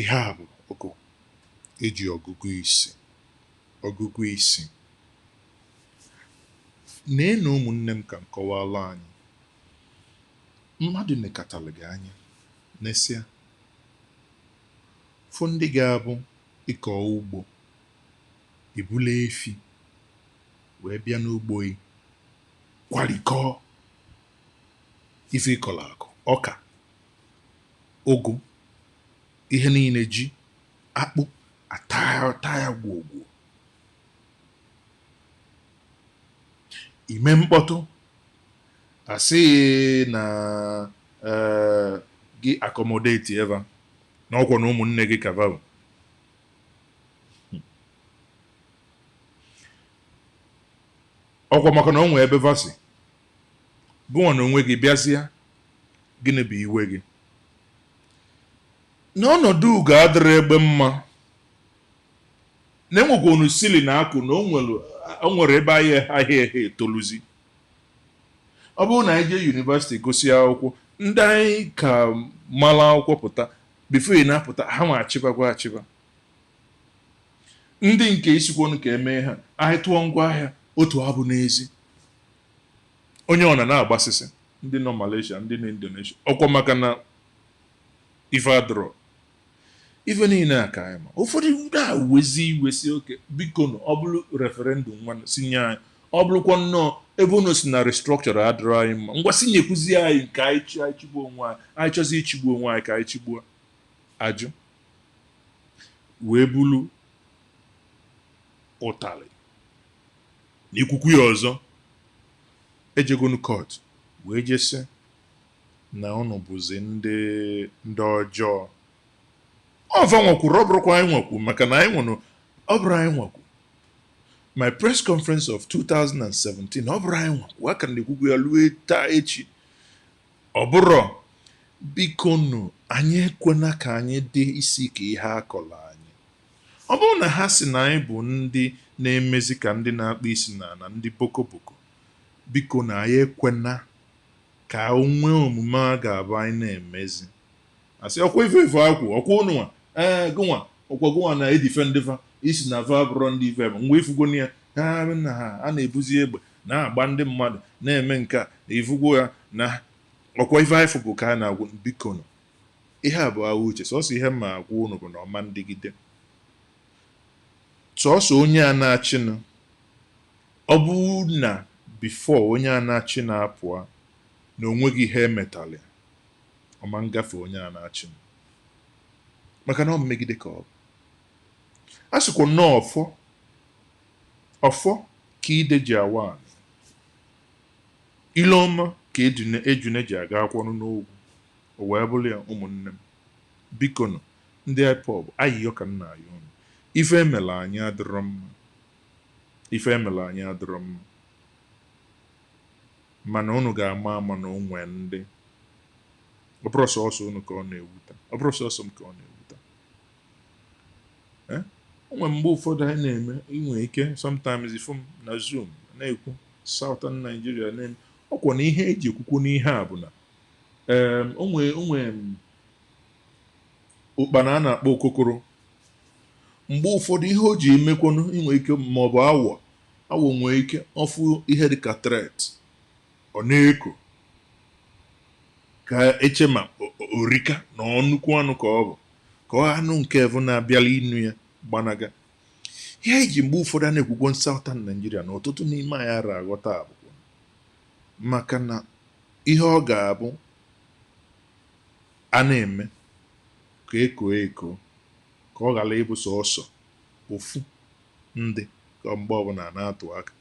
ihe a bụ ọgụ eji ọgụgụ isi nee na ụmụnne m ka nkọwala anyị mmadụ nekọtara gị anya n'esia fụ ndị ga-abụ ịkọ ugbo ebula efi wee bịa n'ugbo yi kwarikọọ ife ịkọrọ akụ ọka ụgụ ihe niile ji akpụ ata ya gwogwo ime mkpọtụ asị na gị accommodate eva na ọkwọ na ụmụnne gị kavaụ ọkwa maka na ọ nwee ebe vasi gụnwa na onwe gị bịazịa gịnị bụ iwe gị n'ọnọdụ ugo adịrị egbe mma na enwekwa onu sili na akụ na o nwere ebe ahịa etoluzi ọ bụrụ na anyị jee yunivasiti gosi akwụkwọ ndị anyị ka mara akwụkwọ pụta bifo ị na-apụta ha ma achịba ndị nke isikwonu ka emee ha anyị tụọ ngwa ahịa otu abụ n'ezi onye ọ na-agbasịsị ndị nọ Malaysia ndị nọ Indonesia ọkwa maka na ife adọrọ ife niile a ka anyị ma ụfọdụ na-awezi iwe si oke biko nọ ọ bụrụ referendum nwa si nye anyị ọ bụrụkwa nnọọ ebe unu si na restructure adịrọ anyị mma ngwa si nyekwuzi anyị nke anyị chigbuo onwe anyị chọzi ichigbu onwe anyị ka anyị chigbuo ajụ wee bulu ụtalị n'ikwukwu ya ọzọ ejegonu court wee jesi na ụnụ bụzi ndị ọjọọ ọva nwakwuru ọ bụrụkwa anyị nwakwu maka na anyị nwụrụ ọ bụrụ anyị nwakwu my press conference of 2017 ọ bụrụ anyị nwakwu aka na-ekwukwu ya lue taa echi ọ bụrụ biko nụ anyị ekwena ka anyị dị isi ka ihe akọla anyị ọ bụrụ na ha si na anyị bụ ndị na-emezi ka ndị na-akpa isi na ndị boko biko na anyị ekwena ka onwe omume a ga-abụ anyị na-emezi asị ọkwa ife akwụ ọkwa ụnụnwa gụnwa ọkwa gụnwa na edifendiva isi na va bụrụ ndị ife bụ mgbe ifugoni ya na ha a na-ebuzi egbe na-agba ndị mmadụ na-eme nke a na ifugwo ya na ọkwa ife anyị fụbụ ka a na-agwụ biko nụ ihe a bụ agha uche sọsọ ihe ma agwa ụnụ bụ na ọma ndịgide sọsọ onye a na-achịnụ ọ bụ na bifo onye a na-achị na-apụa na onweghị ihe emetalị ọma ngafe onye a na-achị maka na ọ mmegide ka ọ bụ a sịkwa nnọọ ọfọ ka ide ji awa ile ọma ka ejune ji aga akwọnụ n'ogwu o wee bụrụ ya ụmụnne m biko nụ ndị IPOB ayịyọ ka nna ayọ ọnụ ife emela anyị adịrọ mma mana unu ga-ama ama na onwe ndị ọ bụrụ sọsọ unu ka ọ na-ewuta ọ bụrụ sọsọ m ka ọ na-ewuta onwe mgbe ụfọdụ anyị na-eme inwe ike sometimes ifo m na Zoom na-ekwu Southern Nigeria na-eme ọkwa na ihe eji ekwukwu n'ihe a bụ na onwe ụkpana a na-akpọ okokoro mgbe ụfọdụ ihe o ji emekwanụ inwe ike maọbụ awọ nwee ike ọfụ ihe dịka threat ọ na-eko ka eche ma orika na nnukwu anụ ka ọ bụ ka ọ anụ nke evu na-abịala inu ya gbanaga ihe eji mgbe ụfọdụ a na-ekwukwo Southern Nigeria na ọtụtụ n'ime anyị ara aghọta abụkwa maka na ihe ọ ga-abụ a na-eme ka eko ka ọ ghara ịbụ sọsọ ofu ndị ka mgbe ọbụla na-atụ aka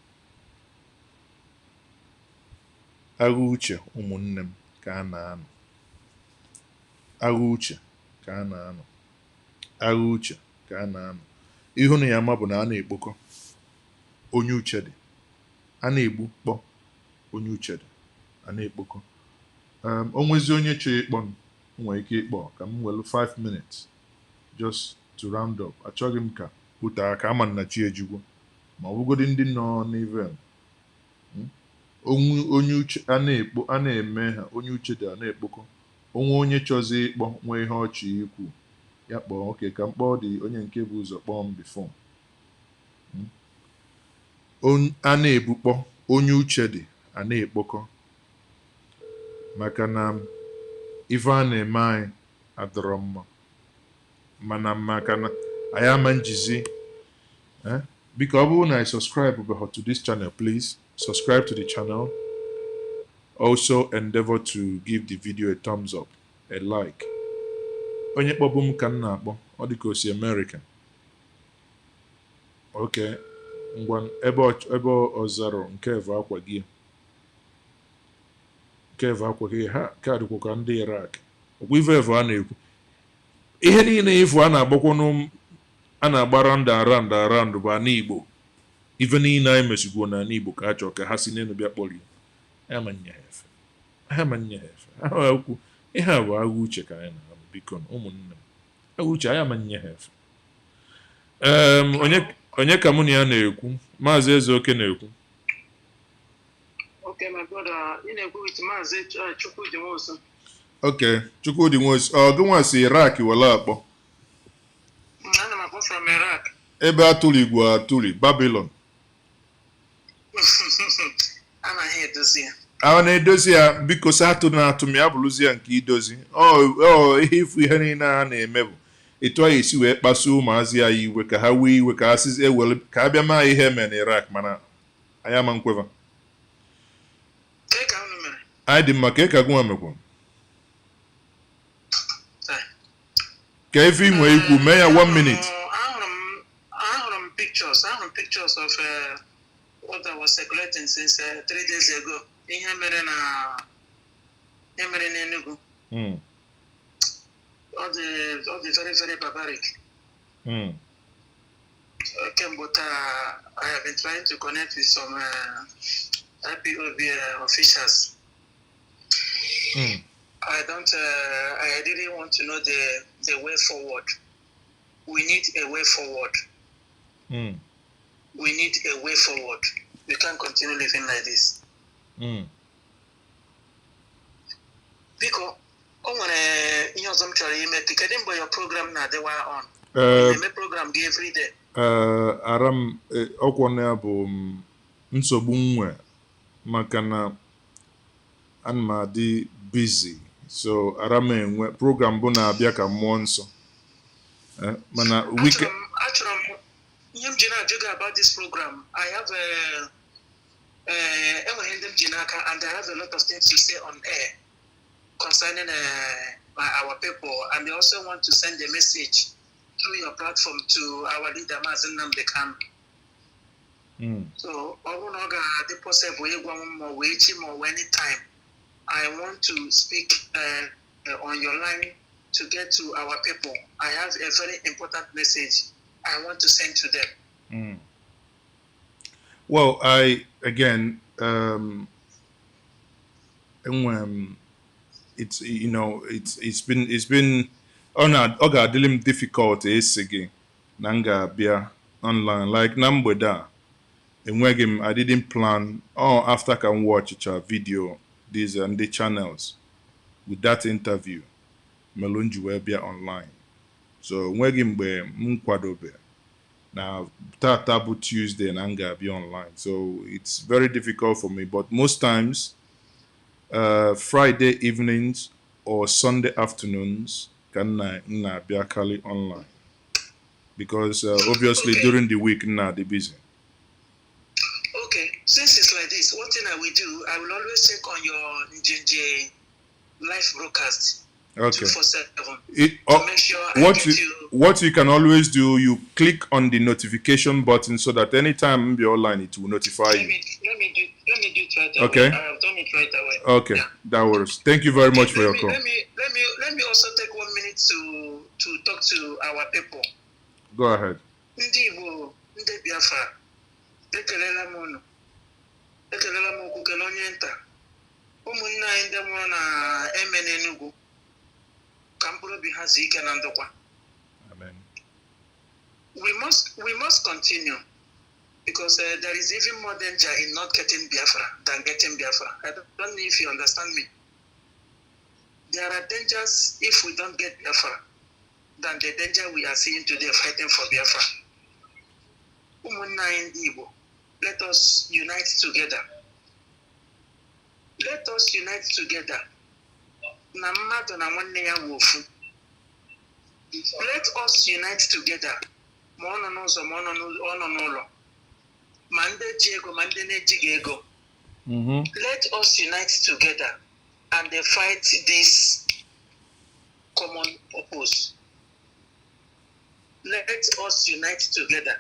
agha uche ụmụnne m ka a na-anọ agha uche ka a na-anọ agha uche ka a na-anọ ihu na ya ma bụ na a na-ekpokọ onye uche dị a na-egbu kpọ onye uche dị a na-ekpokọ onwezi onye chọrọ ịkpọ m nwere ike ịkpọ ka m welu 5 minutes just to round up achọghị m ka pụta aka ama na chi ejigwo ma ọ bụgodị ndị nọ n'ive onye uche a na-eme ha onye uche dị a na-ekpokọ onwe onye chọzi ịkpọ nwee ihe ọchị ikwu ya kpọọ oke ka mkpọ dị onye nke bụ ụzọ kpọọ m bifo a na-ebukpọ onye uche dị a na-ekpokọ maka na ife a na-eme anyị adọrọ mma mana maka na anyị ama njizi biko ọ bụrụ na I subscribe to this channel, please subscribe to the channel. Also endeavor to give the video a thumbs up, a like. Onye kpọbụ m ka m na-akpọ ọ dị ka o si America. Okay, ngwa ebe ọzara nke eve akwa gị ha ka dịkwa ka ndị Iraq okwu ife evu a na-ekwu ihe niile ifu a na-agbakwanụ a na-agbara ndụ bụ ana Igbo ife niile anyị mesigwo na ana Igbo ka a chọrọ ka ha si n'elu bịa kpọrọ ya okwu ihe a bụ agha uche ka anyị na-abụ biko ụmụnne m agha uche anyị amanye ha efe onye ka mụ na ya na-ekwu Maazị Ezeoke na-ekwu Okay, my brother, you know, with Maazị Chukwudi Nwosu. Okay, Chukwudi Nwosu. Ọ gịnwa si Iraq wala akpọ? Ana m akpọ from Iraq. Ebe atụli Babylon. Anaghị edozi ya. A na-edozi ya biko sa atụ na-atụ m ya bụrụzi ya nke idozi. Ihe ifu ihe niile a na-eme bụ etu a esi wee kpasu ụmụazị ya iwe ka ha wee iwe ka asịzi ewere ka a bịa maa ihe eme na Iraq mana anyị ama nkweva. Anyị dị mma ka ka gụnwa mekwa ka ife inwe ikwu mee ya 1 minute. of what I was circulating since 3 days ago. In Emene Enugu. All the very, very barbaric. Okay, but I have been trying to connect with some IPOB officials. I didn't want to know the way forward. We need a way forward. We need a way forward. We can't continue living like this. Because your program now they were on. Program every day. Aram okwana bụ nsogbu nwe maka na ana dị busy, so aram enwe program bụ na-abịa ka mmụọ nsọ mana weekend about this program. I have and I have a lot of things to say on air concerning our people, and they also want to send a message through your platform to our leader Mazen Namdekan. So the possible anytime I want to speak on your line to get to our people. I have a very important message I want to send to them. Well, it's it's been dealing difficult again. Nanga bia online like Nambweda. I didn't plan. After I can watch a video these and the channels with that interview. Melunji will be online. So Nwegimbe Munkwadobe. Now Tabu Tuesday and Anga be online. So it's very difficult for me. But most times Friday evenings or Sunday afternoons can be actually online. Because obviously during the week they're busy. Okay, since it's like this, one thing I will do, I will always check on your Njenje live broadcast. Okay. 247. What you can always do, you click on the notification button so that anytime you're online, it will notify you. Let me do it right away. Okay. I have done it right away. Okay, yeah. That works. Thank you very much for your call. Let me also take 1 minute to talk to our people. Go ahead. Ndi Biafra. Ekelela m okukele onye nta. Ụmụnne anyị ndị nwụrụ na Emene Enugu. Amen. We must continue because there is even more danger in not getting Biafra than getting Biafra. I don't know if you understand me. There are dangers if we don't get Biafra than the danger we are seeing today fighting for Biafra. Let us unite together. Let us unite together. Let us unite together. Let us unite together and fight this common purpose. Let us unite together.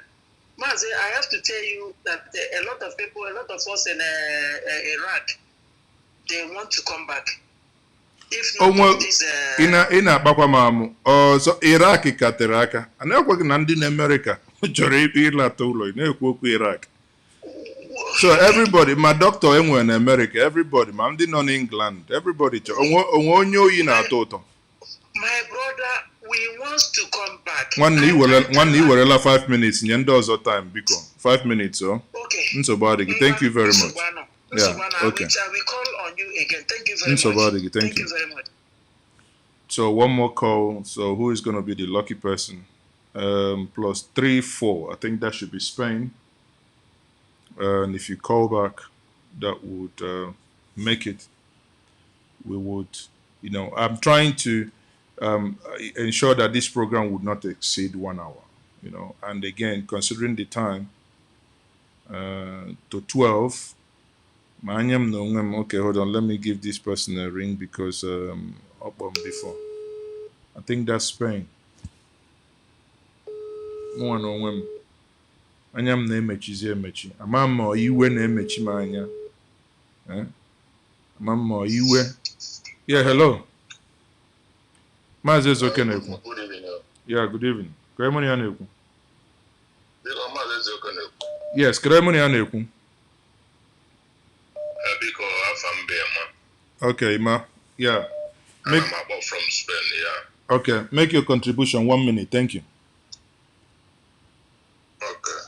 Mazi, I have to tell you that a lot of people, a lot of us in Iraq, they want to come back. If not this, so Iraq kateraka. And I work in America. Iraq. So everybody, my doctor in America, everybody, I'm in England, everybody. My brother, we want to come back. One year, 5 minutes. Time, 5 minutes, so. Okay. Thank you very much. Yeah. Okay. I will call on you again. Thank you very much. Thank you very much. So one more call. So who is going to be the lucky person? +34. I think that should be Spain. And if you call back, that would make it. We would, I'm trying to ensure that this program would not exceed 1 hour. And again, considering the time to 12. Okay, hold on. Let me give this person a ring because up on before. I think that's Spain. anya m na-emechizi emechi ama m ma iwe na-emechi m anya ama m ma iwe. Yeah, hello. Maazị Ezeoke na-ekwu. Yeah, good evening. Kere mụ na ya na-ekwu. Yes, kere mụ na ya na-ekwu. Okay, ma. Yeah. I'm about from Spain, yeah. Okay, make your contribution 1 minute. Thank you. Okay.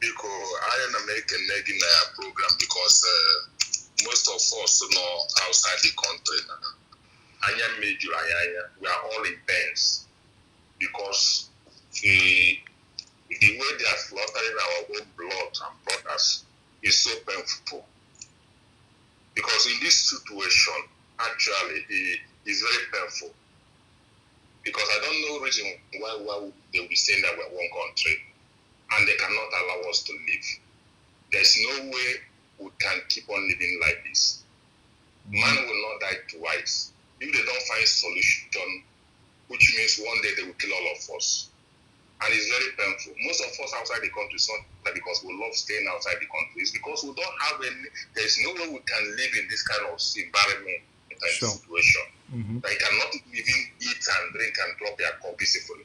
Because I am making a program because most of us know outside the country. We are all in pains because the way they are slaughtering our own blood and brothers is so painful. Because in this situation, actually, it is very painful. Because I don't know reason why they will be saying that we're one country and they cannot allow us to live. There's no way we can keep on living like this. Man will not die twice. If they don't find solution, which means one day they will kill all of us. And it's very painful. Most of us outside the country, it's not because we love staying outside the country. It's because we don't have any, there's no way we can live in this kind of environment and situation. They cannot even eat and drink and drop their cup peacefully.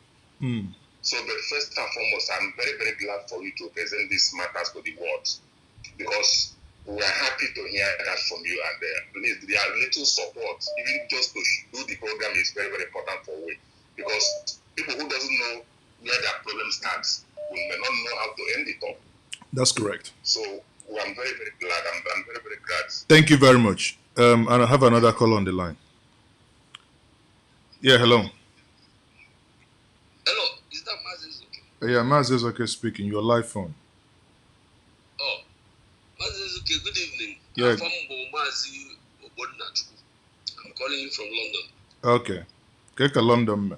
So, but first and foremost, I'm very, very glad for you to present these matters to the world because we are happy to hear that from you. And please, there are little support, even just to do the program is very, very important for we because people who doesn't know where their problem starts, we may not know how to end it up. That's correct. So I'm very, very glad. I'm very, very glad. Thank you very much. And I have another call on the line. Yeah, hello. Hello, is that Mazi Ezeoke? Yeah, Mazi Ezeoke speaking. Your live phone. Oh, Mazi Ezeoke, good evening. Yeah. I'm from Mazi Obodnachu. I'm calling you from London. Okay. Keka London.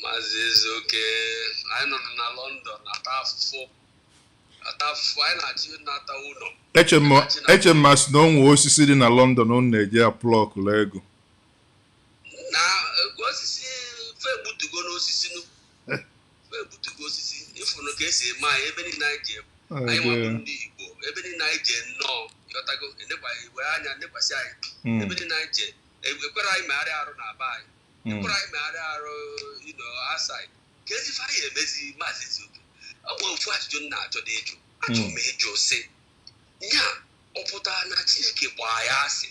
Mazi Ezeoke, I know in London. HMS no nwe osisi dị na London unu na-eji aplọk ego. Na osisi febutugo n'osisi nu. Febutugo osisi ifunu ka esi eme anyị ebe niile anyị je. Anyị nwabụ ndị Igbo ebe niile anyị je nnọọ yọtago enekwa iwe anya nekwasị anyị ebe niile anyị je ekwere anyị megharịa arụ na aba anyị. Ekwere anyị megharịa arụ aside ka ezi fara ya emezi Maazị Ezeoke. Ọ bụ ofu ajụjụ m na-achọ dị ịjụ. Achọ m ịjụ sị nya ọ pụtara na Chineke gbaa ya asị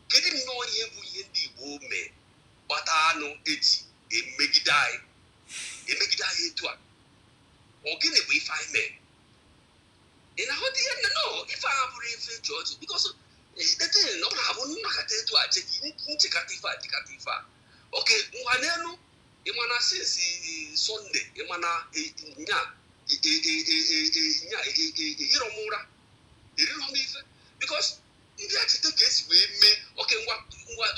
kedu nnọọ ihe bụ ihe ndị Igbo mee gbata anụ eji emegide anyị etu a ọ gịnị bụ ife anyị mee ị na-ahụta ihe nọ ife a bụrụ ife chọọchị bikọs ọ na-abụ nnakọta etu a nchekata ife a dịkata ife a oke ngwa n'elu ịmana sinsi Sọnde ịmana nya ehiro m ụra eriro m ife bikos ndị achịte ka esi wee mee oke ngwa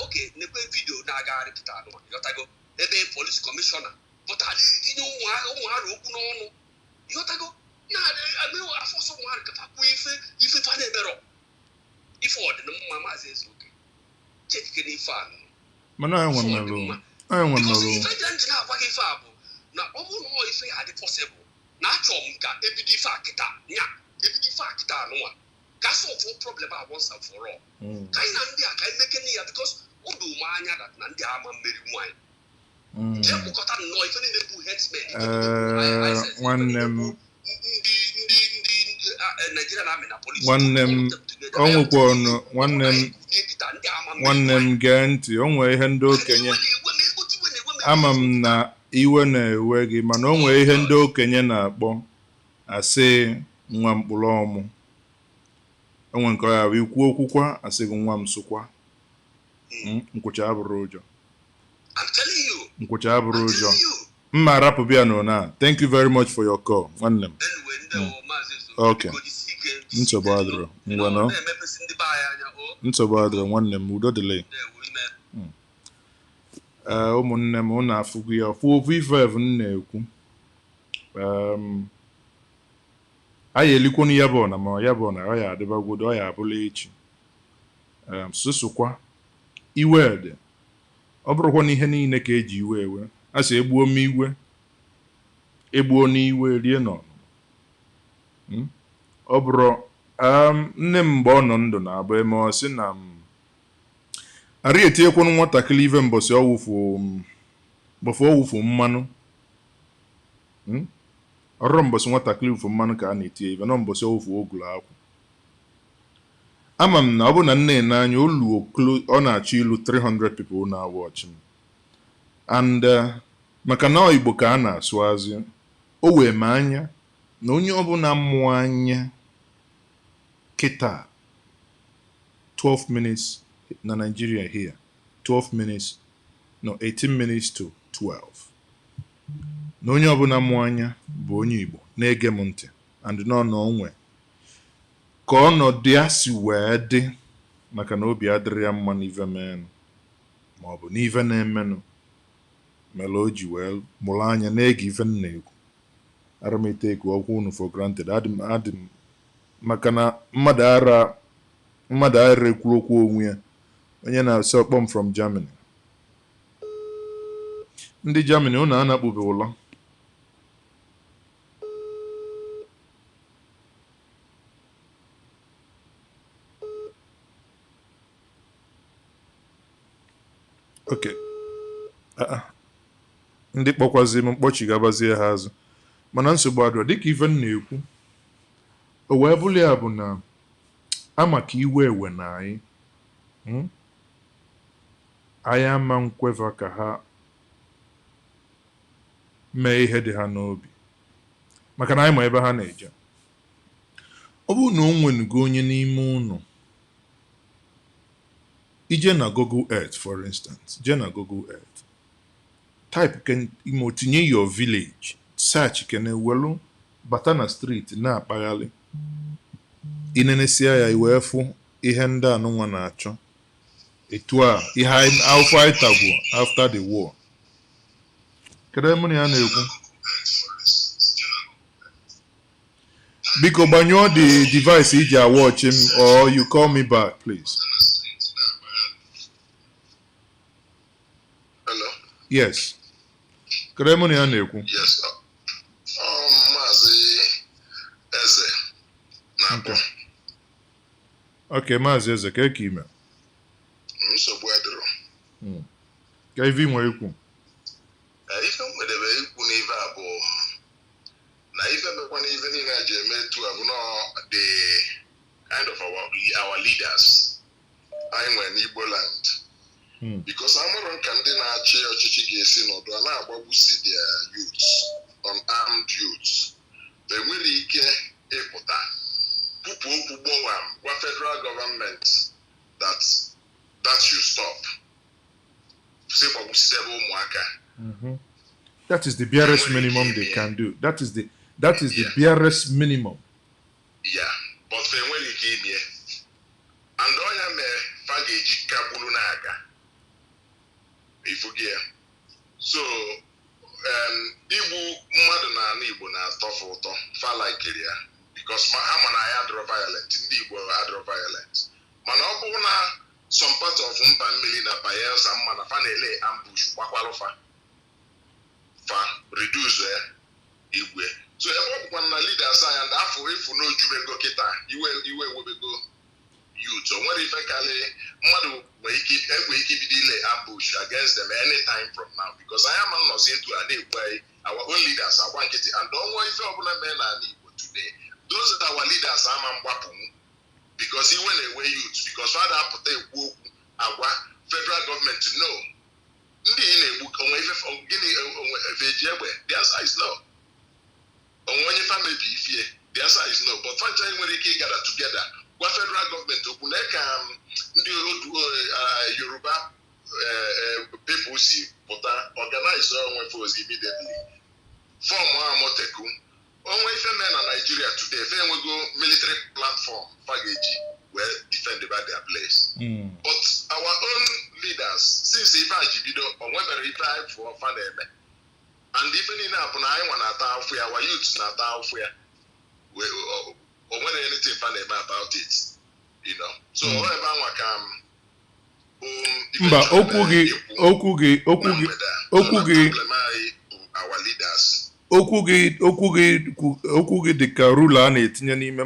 oke na-ekwe vidio na-agagharị pụta anụ ịghọtago ebe polis kọmishọna pụtara itinye ụmụ ha na okwu n'ọnụ ịghọtago na-eme afọsọ ụmụ ha ka kwuo ife fa na-emerọ ife ọdịnamma Maazị Ezeoke chekike n'ife anụ mana anyị nwe ife ji na-agwa gị ife a bụ na ọ bụrụ na ife ya dị pọsịbụl na achọ m ka ebido ife akịta anụnwa ka solve problem a once and for all ka anyị na ndị a ka anyị mekene ya because o doo m anya na ndị ama mmeri nwanyị jee kpụkọta nnọọ ife niile bụ herdsmen nwanne m ndị Nigeria na-amị na polisi nwanne m o nwekwa ọnụ nwanne m gee ntị o nwee ihe ndị okenye ama m na iwe na-ewe gị mana o nwee ihe ndị okenye na-akpọ asị nwa mkpụrụ ọmụ enwe nke ya bụ ikwu okwukwa asị gị nwa m sụkwa nkwụcha abụrụ ụjọ nkwụcha abụrụ ụjọ mma arapụbịa na thank you very much for your call nwanne m okay nsogbu adịrọ ngwanọ nsogbu adịrọ nwanne m udo dịle ụmụnne m unu afụgo ya ofu ife m na-ekwu anyị elikwonu ya bụ na ma ya bụ na ọ ya adịbagwodo ọ ya abụla echi sụsụkwa iwe dị ọ bụrụkwa na ihe niile ka eji iwe ewe a sị egbuo m iwe egbuo n'iwe rie nọ ọ bụrụ nne m mgbe ọ nọ ndụ na-abụ eme ọ sị na arị etinyekwanụ nwatakịrị ive mbọsị ọwụfu mmanụ ọrụ mbọsị nwatakịrị wụfu mmanụ ka a na-etinye ive nọ mbọsị ọwụfu ogulu akwụ ama m na ọ bụ na nne n'anya ọ na-achọ ilu 300 people na watch m and maka na Igbo ka a na-asụ azụ o wee ma anya na onye ọbụla mmụọ anya kịta 12 minutes na Nigeria here 12 minutes no 18 minutes to 12 na onye ọbụla mmụọ anya bụ onye Igbo na-ege m ntị and nọ n'onwe ka ọnọdụ ya si wee dị maka na obi adịrị ya mma n'ive menụ ma ọ bụ n'ive na-emenụ mere o ji wee mụrụ anya na-ege ife nna ekwu aramete ekwu ọkwụ unu for granted adị m maka na mmadụ ara ekwuru okwu onwe ya onye na-asị ọkpọm from Germany ndị Germany unu anakpụbe ụlọ okay ndị kpọkwazi m mkpọchi gabazie ha azụ mana nsogbu adịrọ dịka ife m na-ekwu o wee bụrụ ya bụ na ama ka iwe ewe na anyị ama nkweva ka ha mee ihe dị ha n'obi maka na anyị ma ebe ha na-eje ọ bụrụ na o nwenugo onye n'ime ụnụ ije na Google Earth for instance je na Google Earth type imo tinye your village search kene welu bata na street na-akpaghalị inenesia ya iwee fụ ihe ndị anụnwa na-achọ etu a ihe alpha anyị tagwo after the war kedu ebe ya na-ekwu biko gbanyụọ the device iji watch him or you call me back please. Hello? Yes. Kedu ebe ya na-ekwu? Yes. Maazị Eze na-akpọ. Okay, Maazị Eze, ka eke ime? Nsogbu adịrọ. Ka ife nwere ikwu? Ife nwedebe ikwu n'ife a bụ na ife mekwana ife niile a ji eme etu a bụ na the kind of our leaders anyị nwere n'Igbo land. Because amụrụ ka ndị na-achị ọchịchị ga-esi nọdụ a na-agbagbusi their youths, unarmed youths. Enwere ike ịpụta pupu okwu gbowam gwa federal government that should stop. Si gbagbusidebe ụmụaka. That is the barest minimum they can do. That is the barest minimum. Yeah, but enwere ike ime. And onya me fa ga-eji kagburu n'aka. Ifugie. So igbu mmadụ na ana Igbo na-atọfe ụtọ fa like ya because ha ma na ya adịrọ violent, ndị Igbo adịrọ violent. Mana ọ bụrụ na some part of mba mmiri na Bayelsa mma na fa na-ele ambush gbakwalụ fa reduce igwe. So ebe ọ bụkwa na leaders anyị and afọ efu n'ojubego kịta iwe ewebego youth. O nwere ife kali mmadụ nwere ike ibido ile ambush against them anytime from now because I am nọzi etu a na-ekwu anyị our own leaders agwa nkịtị and ọnwa ife ọbụla mee n'ala Igbo today those that our leaders ama mgbapụ because iwe na-ewe youth because father apụta ekwu okwu agwa federal government no ndị ị na-egbu onwe ife gịnị onwe eji egbe the answer is no. Onwe onye family ifie the answer is no but fancha nwere ike ịgada together gwa federal government okwu na ka ndị Yoruba people si pụta organize onwe force immediately form Amoteku onwe ife mee na Nigeria today fe enwego military platform fa ga-eji wee defend about their place. But our own leaders since ife a ji bido onwebere ife anyị fụọ fa na-eme and ife niile a bụ na anyị nwa na-ata afụ ya our youth na-ata afụ ya o nwere anything fa na-eme about it you know so ebe anwa ka mba okwu gị our leaders okwu gị dị ka rula a na-etinye n'ime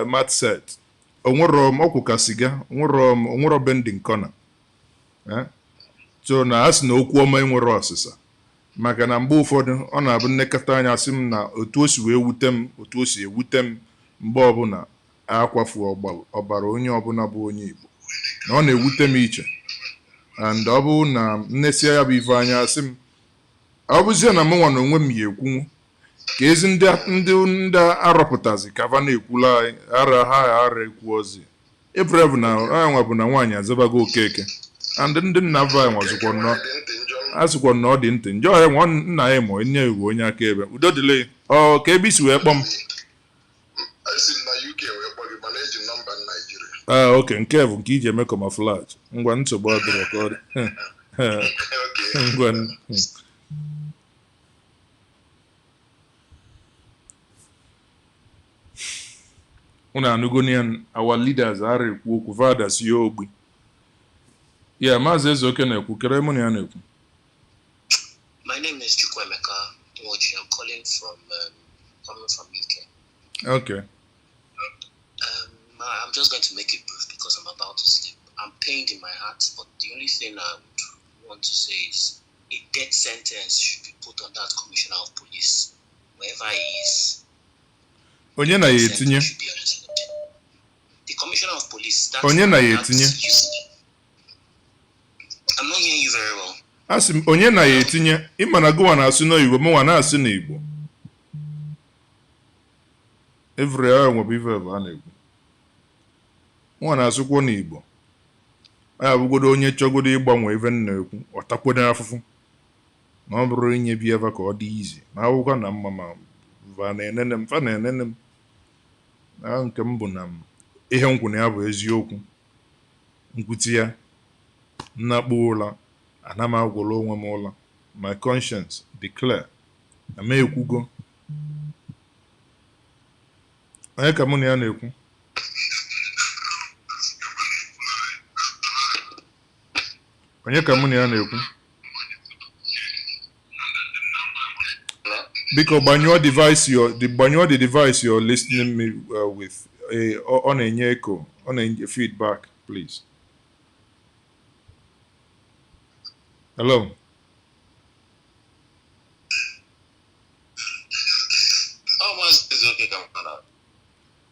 mat set. Onwero m ọkwụ ka siga, onwero bending corner. So na asị na okwu ọma enwere ọsịsa. Maka na mgbe ụfọdụ ọ na-abụ nnekọta anya asị m na otu o si wee wute m, otu o si ewute m mgbe ọbụla akwafu ọbara onye ọbụla bụ onye Igbo. Na ọ na-ewute m iche. And ọ bụ na nnesia ya bụ ife anya asị m ọ bụzie na mụnwa na onwe m ya ekwu ka ezi ndị arọpụtazi ka va na-ekwula ara ekwu ozi. April na nwa bụ na nwaanyị azabago Okeke. And ndị nna va nwazikwa nnọọ asịkwa na ọ dị ntị njọ ya nwa nna ya ma onye Igbo onye akaebe. Udo dịle ka ebe isi wee kpọm. Okay, nke bụ nke iji eme camouflage. Ngwa nsogbu adịrọ ka ọ dị. Ngwa una anugonian our leaders are ekwu okwu fathers ya ogbi. Yeah, Maazị Ezeoke na-ekwu kere mụ na ya na-ekwu. My name is Chukwuemeka Nwoji. I'm coming from UK. Okay. I'm just going to make it brief because I'm about to sleep. I'm pained in my heart, but the only thing I would want to say is a death sentence should be put on that commissioner of police, wherever he is. Onye na yetinye? The commissioner of police. Onye na yetinye? I'm not hearing you very well. Asim onye na yetinye? Ịma na gụwa na-asụ n'Igbo, mụnwa na-asụ n'Igbo. Every hour nwe bụ ife ebe a na-ekwu. Mụnwa na-asụkwa n'Igbo. Aya bụgodo onye chọgodo ịgbanwe ife na-ekwu, ọ takwodo afụfụ. Na ọ bụrụ inye bi ebe ka ọ dị izi. Ma akwụkwọ na mma ma va na-enene m, fa na-enene m. Na nke m bụ na ihe m kwuru ya bụ eziokwu. Nkwuti ya nnakpu ụla ana m agwụla onwe m ụla. My conscience declare na m ekwugo. Onye ka mụ na ya na-ekwu? Onye ka mụ na ya na-ekwu? Biko gbanyụọ the device you're listening me with. Ọ na-enye echo, ọ na-enye feedback, please. Hello.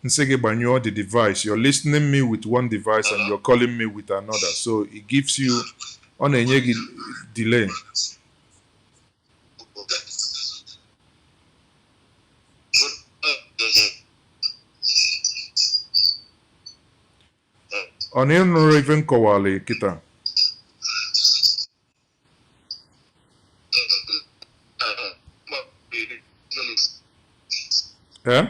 Nsị gị gbanyụọ the device. You're listening me with one device and you're calling me with another. So it gives you ọ na-enye gị delay. Ọ na-enụrụ ife nkọwalị kịta. Eh?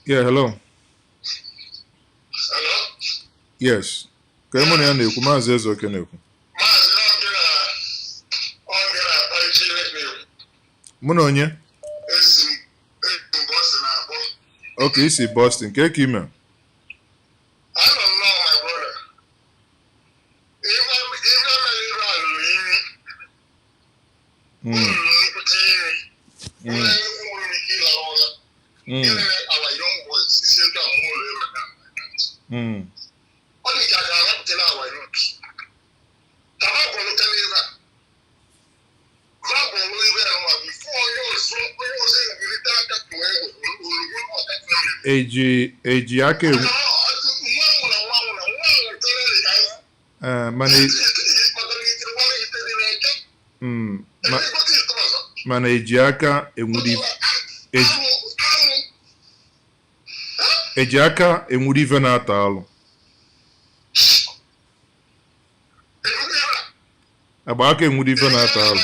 Yeah, hello. Hello? Yes. Ka emo na ya na-ekwu Maazị Ezeoke na-ekwu. Mụ na onye? Okay, isi Boston. Ka eke ime? Eji aka ewu mana eji aka enwuri ife na-ata alụ. Agba aka enwuri ife na-ata alụ.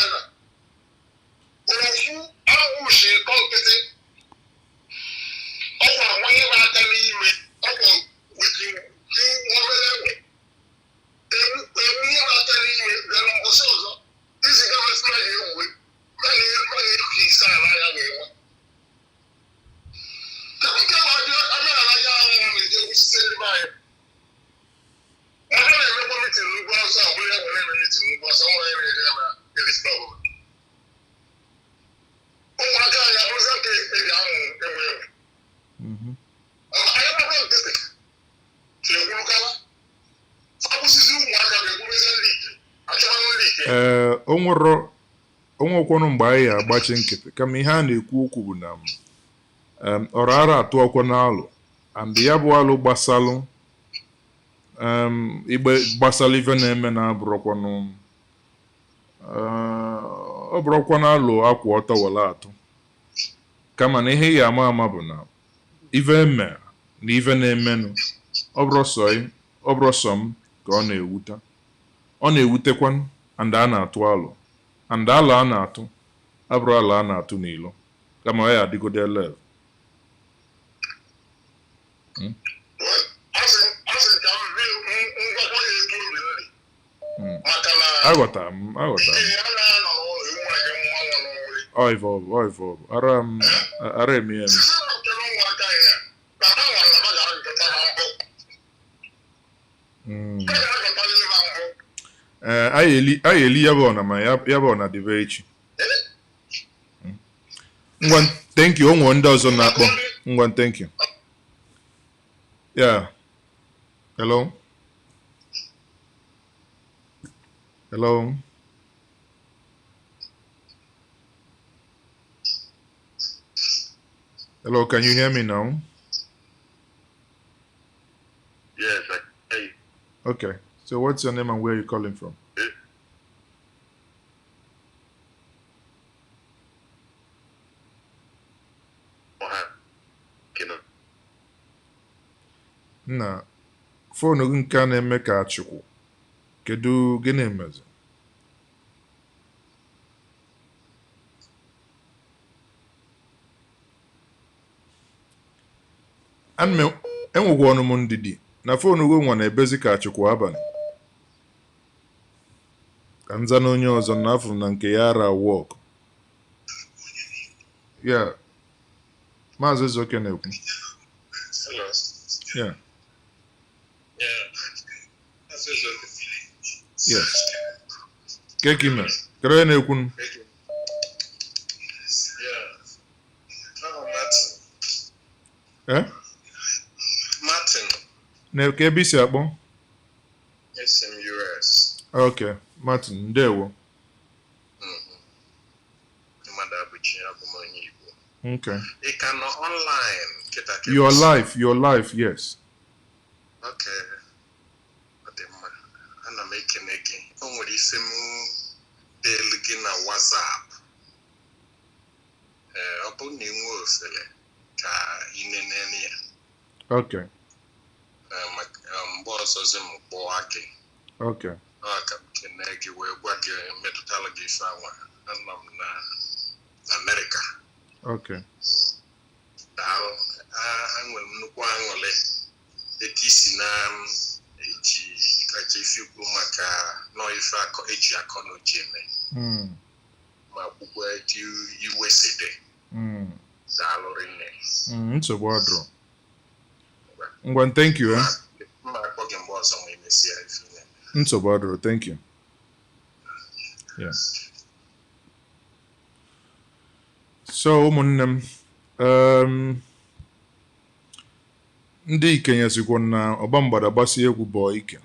onwekwọnụ mgbe anyị agbachi nkịtị kama ihe a na-ekwu okwu bụ na ọrụ ara atụ ọkwa n'alụ and ya bụ alụ gbasalụ igbe gbasalụ ife na-eme na abụrụkwanụ ọ bụrụkwa na alụ akwụ ọtọ wala atụ kama na ihe ya ama bụ na ife eme na ife na-emenụ ọ bụrụ sọ m ka ọ na-ewute ọ na-ewutekwanụ and a na-atụ alụ and alụ a na-atụ abụrụ alụ a na-atụ n'ilo kama ya adịgode level aghọtara m ọ ara eme eme anyị eli ya bụ ọna ma ya bụ ọna dịbe echi ngwa thank you onwe ndị ọzọ na-akpọ ngwa thank you yeah hello can you hear me now? Yes, I can. Okay, so what's your name and where are you calling from? Na phone gị nke a na-eme ka Chukwu kedu gịnị mezi? Enwegwa ọnụ m ndidi na phone gị nwa na-ebezi ka Chukwu abalị ka nza na onye ọzọ na afọ na nke ya ara wọk ya Maazị Ezeoke na-ekwu yeah yes kekime kere na-ekwu Martin na ka ebe isi akpọ US. Okay, Martin, ndewo. Okay. It can online. Your life, yes. Okay. And I'm making again. Only some delegate na WhatsApp. Upon new words, ka inenenia. Okay. Boss was in Boaki. Okay. Kenegi we work methodology someone and America. Okay. I'm going to go the TC Nam if you maka no if I call H. Akono Jimmy. My book you USA. It's a wardrobe. Well, thank you. My program was on MSC. It's a wardrobe. Thank you. Yeah. So, ndị Ikenya sikwa na ọba mgbada gbasi egwu bụ ike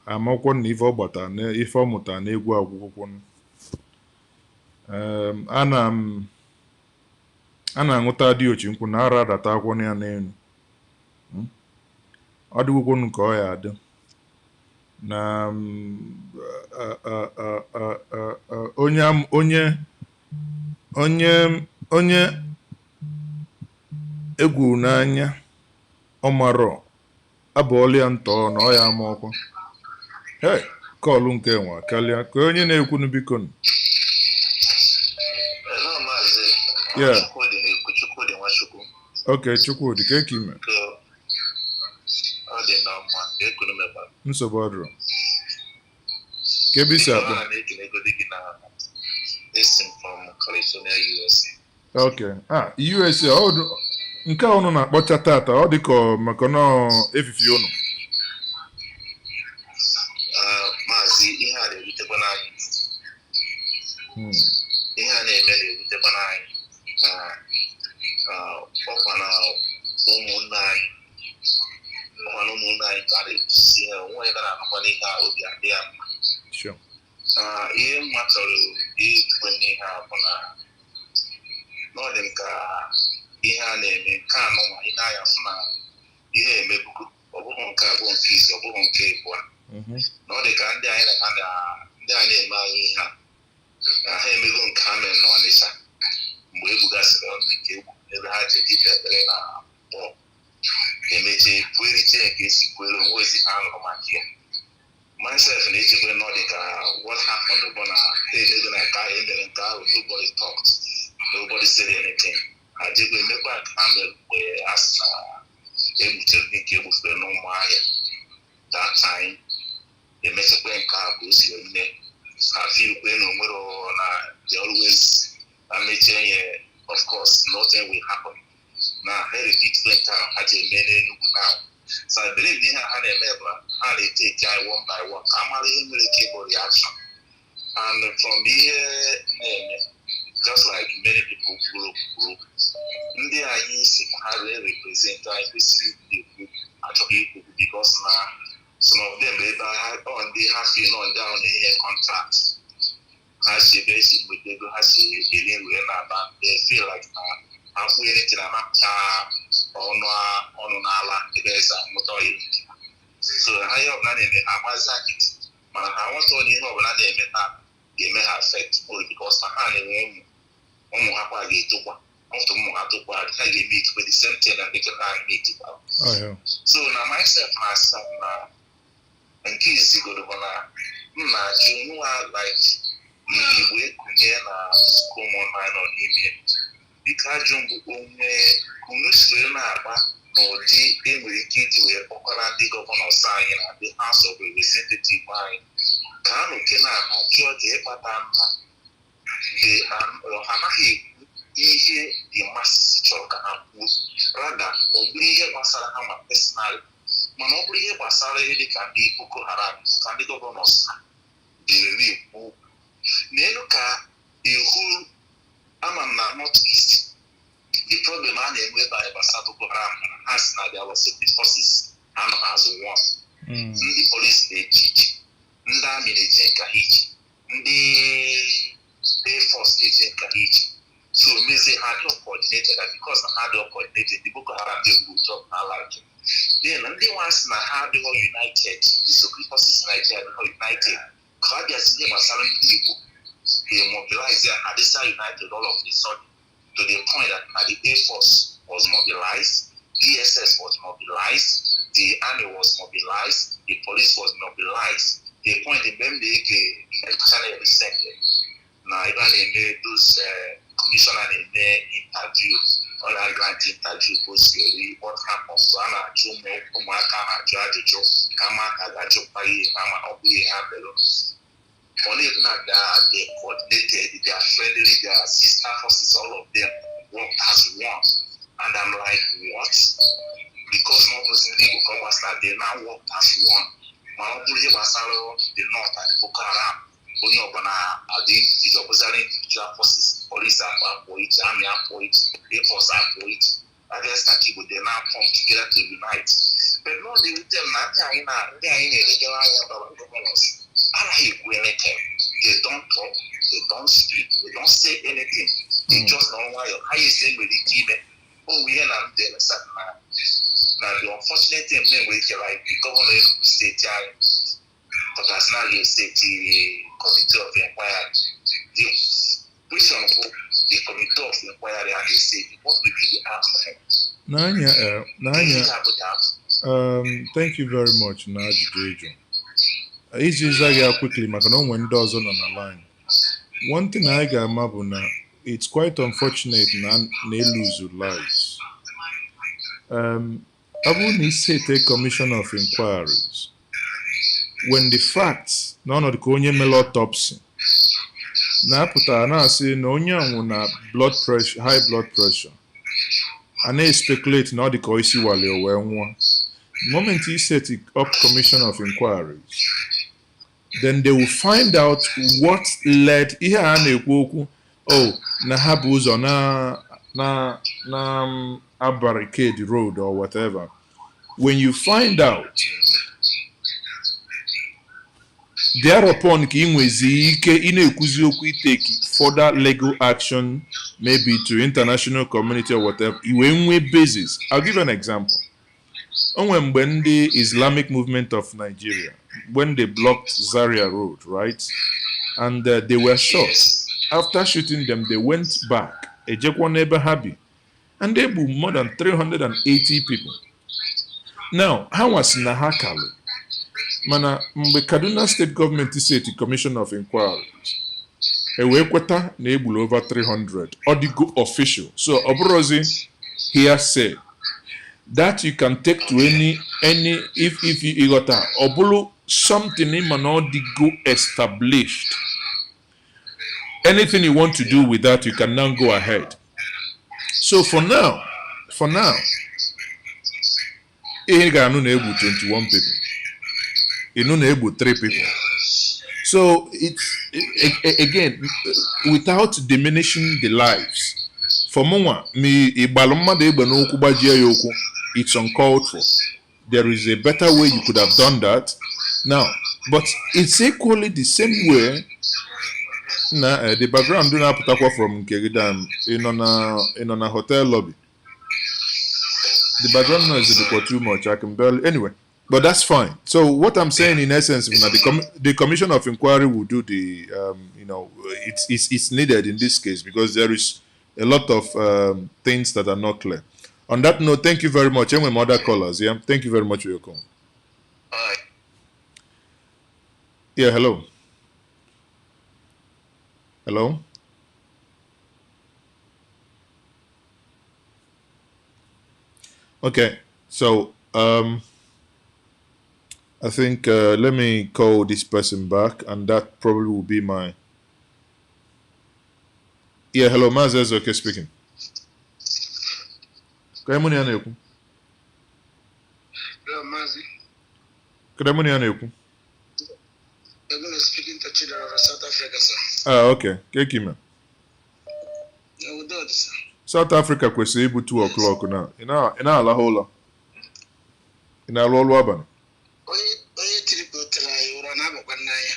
amakwọ na ife ọgbata na ife ọmụta na egwu agwụkwọ a na-aṅụta dị ochi nkwụ na ara adata akwọ ya n'elu ọ dịgwụkwọ nke ọ ya adị na onye egwu n'anya ọmarọ abụọla ya ntọ na ọ ya ama ọkwa hey kọlụ nke nwa kalịa ka onye na-ekwu biko yeah okay Chukwudi ka eke ime nsogbu ọdụrụ ka ebe isi akpọ okay USA nke a ụnụ na-akpọcha tata ọ dịka maka na efifi ụnụ maazị ihe a na-erutekwa n'anyị ihe a na-eme na-erutekwa n'anyị na ọkwa na ụmụnne anyị karịa isi ha onwe ya gara anọkwa n'ihe a obi adị ya mma ihe mma chọrọ ikwe n'ihe a bụ na n'ọdị m ka ihe a na-eme nke anụnwa ị na-anya fụ na ihe emebugo ọ bụghị nke abụọ nke ise ọ bụghị nke ịbụọ na ọ dị ka ndị anyị na-eme anyị ihe a na ha emego nke ha mere n'Ọnịsha mgbe egbugasịrị ndị nke egbu ebe ha ji dịka ekpere na bọọ emechie pụeriche nke esi kwere onwe ezi ha nụrụ maka ya myself na-echekwa na ọ dị ka what happened bụ na ha emego na nke ahụ emere nke ahụ nobody talked nobody said anything ha jekwa emekwa nke ha mere mgbe a sị na egbuchere ndị nke egbufere n'ụmụahịa that time emechakwa nke a bụ osi nne ha filkwe na onwere na they always mechie ihe of course nothing will happen na ha repeat nke ahụ ha ji eme n'Enugu now so I believe na ihe ha na-eme bụ ha na-eteki anyị one by one ka amara ihe nwere ike ịbụ reaction and from ihe na-eme just like many people kwuru ndị anyị si ka ha represent anyị kwesịrị ikwu achọghị ikwu because na some of them ebe ndị ha fi nọ ndị ahụ na-ihe contract ha si ebe esi nweta ego ha si eri wee na-aba they feel like na ha kwụnyere ntị na anapụta ọnụ n'ala ebe esi amụta ọhịa so ha ihe ọbụla na-eme ha agbazi akịtị mana ha nweta onye ihe ọbụla na-eme ha ga-eme ha affect only because na ha na-enwe ụmụ ha kwa ga-etokwa ọtụ ụmụ ha tokwa ha ga-eme ikpe the same thing na ndị ka ha na-etikwa so na myself na asa na nke izigodo bụ na m na-ajụ nwa like igbo ekunye na ụmụnna nọ n'ime biko ajụ mbụ onwe unu si wee na-akpa n'ụdị enwere ike iji wee kpọkọrọ ndị gọvanọs anyị na ndị House of Representatives anyị ka a nụke na aha jụọ ga ịkpata mba ha anaghị ekwu ihe the masses chọrọ ka ha kwuo rada ọ bụrụ ihe gbasara ha ma personal mana ọ bụrụ ihe gbasara ihe dịka ndị Boko Haram ka ndị gọvanọs ha dịrị ekwu n'elu ka ihu ama m na North East the problem a na-enwe ebe anyị gbasara Boko Haram ha si na bịa separate forces anọ azụ one ndị polisi na-eji iji ndị amị na-eji nka ha iji ndị Air Force na-eji nka ha iji so mezie ha dị coordinated and because na ha dị coordinated ndị Boko Haram dị gburu job na like then ndị nwa sị na ha adịghị united the security forces Nigeria adịghị united ka ha bịazi ihe gbasara ndị Igbo they mobilize and adịsa united all of a sudden to the point that the Air Force was mobilized, DSS was mobilized, the Army was mobilized, the police was mobilized. The point in them they channel recently. Now even in those commissioner in the interview, all that grant interview goes what happened. So I'm not sure more only not that they coordinated, they are friendly, they are sister forces, all of them work as one. And I'm like, what? Because no person people come as that they now work as one. Manobuli Basaro, the North and the Boko Haram, Onyobana, the opposing individual forces, police are for it, army are for it, Air Force are for it. Others that people they now come together to unite. But no, they will tell me they are in a regular governors. They don't talk, they don't speak, they don't say anything. They just know why you're highest thing with the team. Oh, we are not there. Now, the unfortunate thing is like the governor of the state, but as now you say the committee of inquiry, the question of the committee of inquiry and they say, what will be the outcome? Nanya, thank you very much, Naji Jeju. Easy quickly, maka na onwe ndị ọzọ nọ na line. One thing I got mabuna, it's quite unfortunate na lose lives. Abu set a commission of inquiries. When the facts, none of the konye mel autopsy. Na puta na say no onye na blood pressure, high blood pressure. And they speculate na the koisi wale o nwa. The moment he set up commission of inquiries, then they will find out what led na ha bụ ụzọ na a barricade road or whatever. When you find out thereupon ka inwezi ike ina-ekuzi okwu take further legal action, maybe to international community or whatever. Iwe nwe basis. I'll give an example. When the Islamic movement of Nigeria, when they blocked Zaria Road, right, and they were shot. After shooting them, they went back. Ejekwa neighbor happy, and they blew more than 380 people. Now, how was Nahakali? Mana, the Kaduna State Government said the Commission of Inquiries. Ewekweta na ebulu over 300. Odigo official. So, Obrozi here said that you can take to any if you got a obulu something in Manodigo established. Anything you want to do with that, you can now go ahead. So for now, you can only able 21 people. You only able 3 people. So it's again without diminishing the lives. For Mwa, it's uncalled for. There is a better way you could have done that. Now, but it's equally the same way. Nah, the background do not put up from Kegidam in on a hotel lobby. The background noise is too much. I can barely anyway, but that's fine. So what I'm saying in essence, the Commission of Inquiry will do the it's needed in this case because there is a lot of things that are not clear. On that note, thank you very much. And with other callers, yeah, thank you very much for your call. Yeah, hello. Hello? Okay, so I think let me call this person back, and that probably will be my... Yeah, hello, Mazes, okay, speaking. Hello, Mazi. I'm going to speak in South Africa, sir. Ah, okay. Thank you, man. South Africa kwesịrị ịbụ 2 o'clock now. Ina ala hola. Ina alụ ọlụ abalị. Onye tiripụtara ya ụra na-abakwa ya.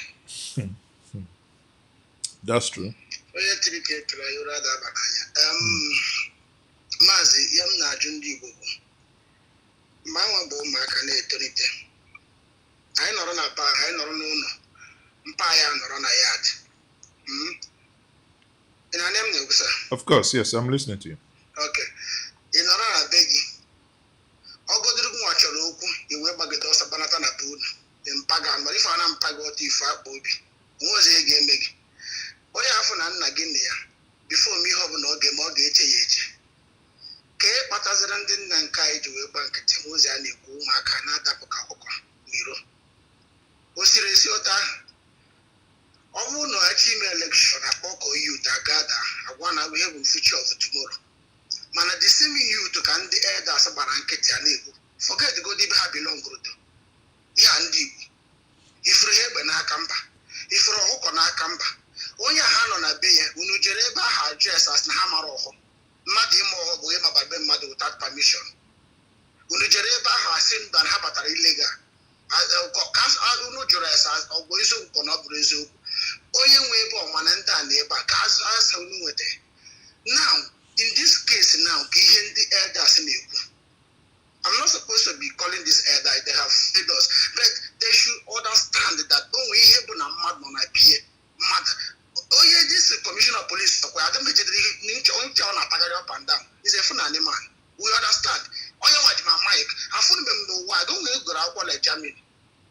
That's true. Onye tiripụtara ya ụra na-abakwa ya. Maazị, ya m na-ajụ ndị Igbo bụ ma nwa bụ ụmụaka na-etolite. Anyị nọrọ na park, anyị nọrọ n'ụlọ. Mpa ya nọrọ na yard. Of course, yes, I'm listening to you. Okay. In another begi. Ogodru nwa chọrọ okwu iwe gbagide ọsọ banata na bụna. In pagan, but if I am pagot if I obi. Nwoze ege emegi. Onye afọ na nna gị nne ya. Before me hob na oge ma ọ ga-eche ya eche. Ka e kpatazira ndị nna nke anyị ji wee gba nkịtị nwoze a na-ekwu ụmụaka na-adapụ ka ọkụkọ n'iro. O siri esi ụta ahụ. Ọ bụrụ na echi ime elekshọn akpọkọ youth agada agwa na we have future of tomorrow. Mana the same youth ka ndị elders gbara nkịtị a na-ekwu. Forget go ibe ha belong to. Ya ndị Igbo. Ifuru ha egbe n'aka mba. Ifuru ọkụkọ n'aka mba. Onye ha nọ na be ya unu jere ebe ahụ address as na ha mara ọhụ. Mmadụ ime ọhụ bụ ịmaba be mmadụ without permission. Unu jere ebe ahụ asị mba na ha batara illegal. Unu jụrụ esa ọ bụ eziokwu na ọ bụrụ eziokwu. Onye nwe ebe ọma na ndị a na ebe a ka asa unu nweta. Now, in this case now, ka ihe ndị elders na-ekwu. I'm not supposed to be calling this elder, they have failed us, but they should understand that onwe ihe bụ na mmadụ nọ na PA mmadụ. Onye this commissioner of police ọkwa adam mejidere nche ọ na-atagharị up and down. He's a funny man. We understand. Onye nwa ji ma mic, afụrụ m n'ụwa, I don't know akwụkwọ like Germany.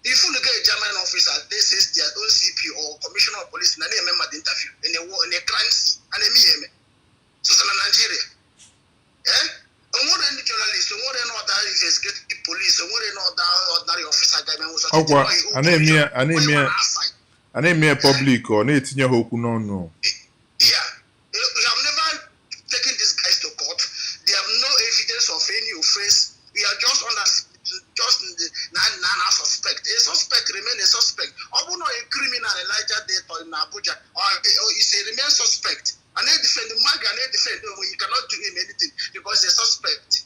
If you get a German officer, they say their own CP or commissioner of police, and they remember the interview in a crime scene, and they so in Nigeria. Eh? And what any journalist, and what another investigative police, and what another ordinary officer, anemia public or netinye hoku no. Yeah. We have never taken these guys to court. They have no evidence of any offense. We are just under suspect. A suspect remain a suspect. Or no a criminal Elijah Date or in Abuja or is a remain suspect. And they defend the mag and they defend when you cannot do him anything because they're suspect.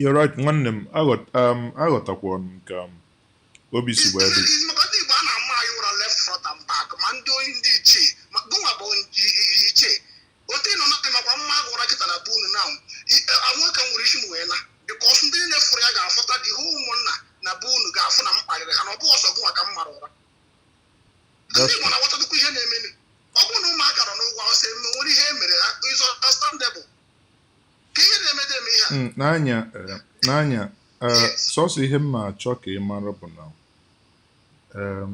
You're right, one them. I got a one. Obviously, where left front and back. Man doing the che. Go about che. What they know nothing about my get a boon now. I work on Rishim Wena because they left for Yaga for the whole one. Naboon Gafan Empire and a boss of Wakamara. That's when I wanted to question him. I want to mark on no one saying no one him is understandable. N'anya sọsọ ihe m na-achọ ka ị mara bụ na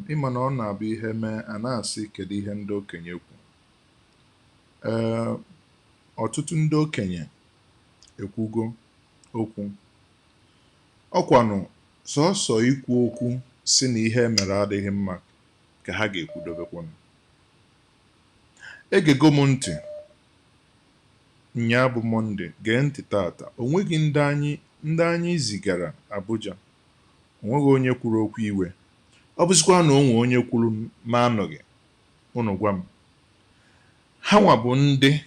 ịma na ọ na-abụ ihe mee a na-asị kedu ihe ndị okenye kwu. Ọtụtụ ndị okenye ekwugo okwu ọkwanụ sọsọ ikwu okwu si na ihe mere adịghị mma ka ha ga-ekwudobekwanụ. Egego m ntị nya bụ Mọnde, gee ntị tata. Onweghị ndị anyị zigara Abuja, onweghị onye kwuru okwu iwe. Ọ bụzikwa na onwe onye kwuru ma anọghị, unu gwa m. Ha nwa bụ ndị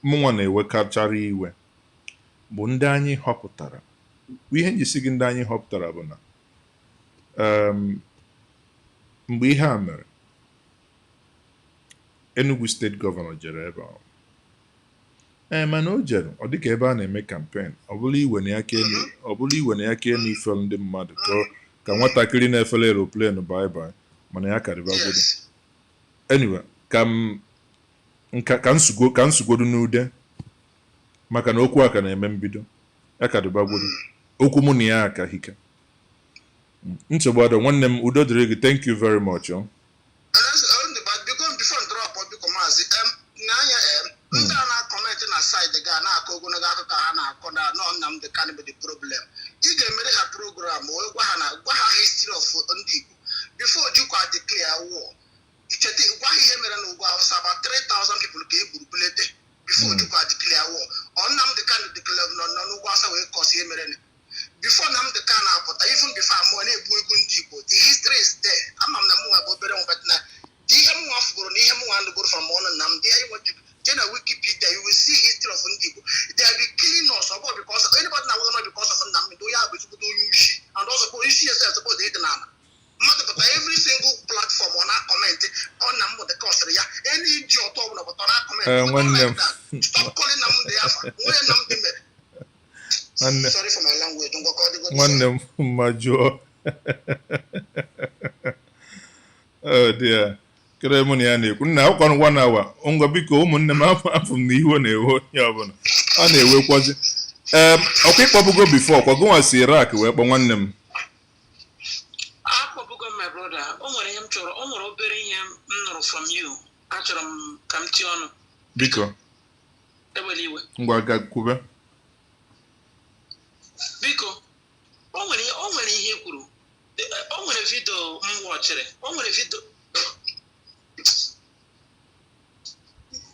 mụnwa na-ewekachara iwe, bụ ndị anyị họpụtara. Ihe njisi gị ndị anyị họpụtara bụ na mgbe ihe a mere, Enugu steeti gọvanọ jere ebe ahụ. Mana o jere, ọ dịka ebe a na-eme kampen, ọ bụla iwe na ya kee n'ifel ndị mmadụ ka nwatakịrị na-efere aeroplane bye mana ya karịbagodo. Anyway, ka nsugwodu n'ude maka na okwu aka na-eme mbido ya karịbagodo. Okwu mụ na ya aka hika. Nsogbu adọ nwanne m, udo dịrị gị. Thank you very much. Side the Ghana, Kogunaga, the cannibal problem. You can make a program or history of Ndi. Before Juka declare war, it's a thing why he was about 3,000 people came before Juka declare war. On Nam the can declare no was away cause him. Before Nam the can but even before money the history is there. I'm about better but now. From one and Nam Wikipedia, you will see history of Ndigo. They have been killing us about because anybody now will not because of Nam do and also support the Nana. Every single platform on our comment on number the cost any idiot talking about our comment. Stop calling them the Alpha. Sorry for my language. Don't go call the oh dear. Kere mụ na ya na-ekwu nna ọkwanụ 1 hour ngwa biko ụmụnne m afọ m na iwe na-ewe onye ọbụla ọ na-ewekwazi ọkwa ịkpọbugo bifo kwa gụnwa si Iraq wee kpọ nwanne m. Akpọbugo my brother, o nwere ihe m chọrọ, o nwere obere ihe m nụrụ from you achọrọ m ka m tie ọnụ biko ewele iwe ngwa gakwube biko. O nwere ihe kwuru, o nwere video m watchere, o nwere video.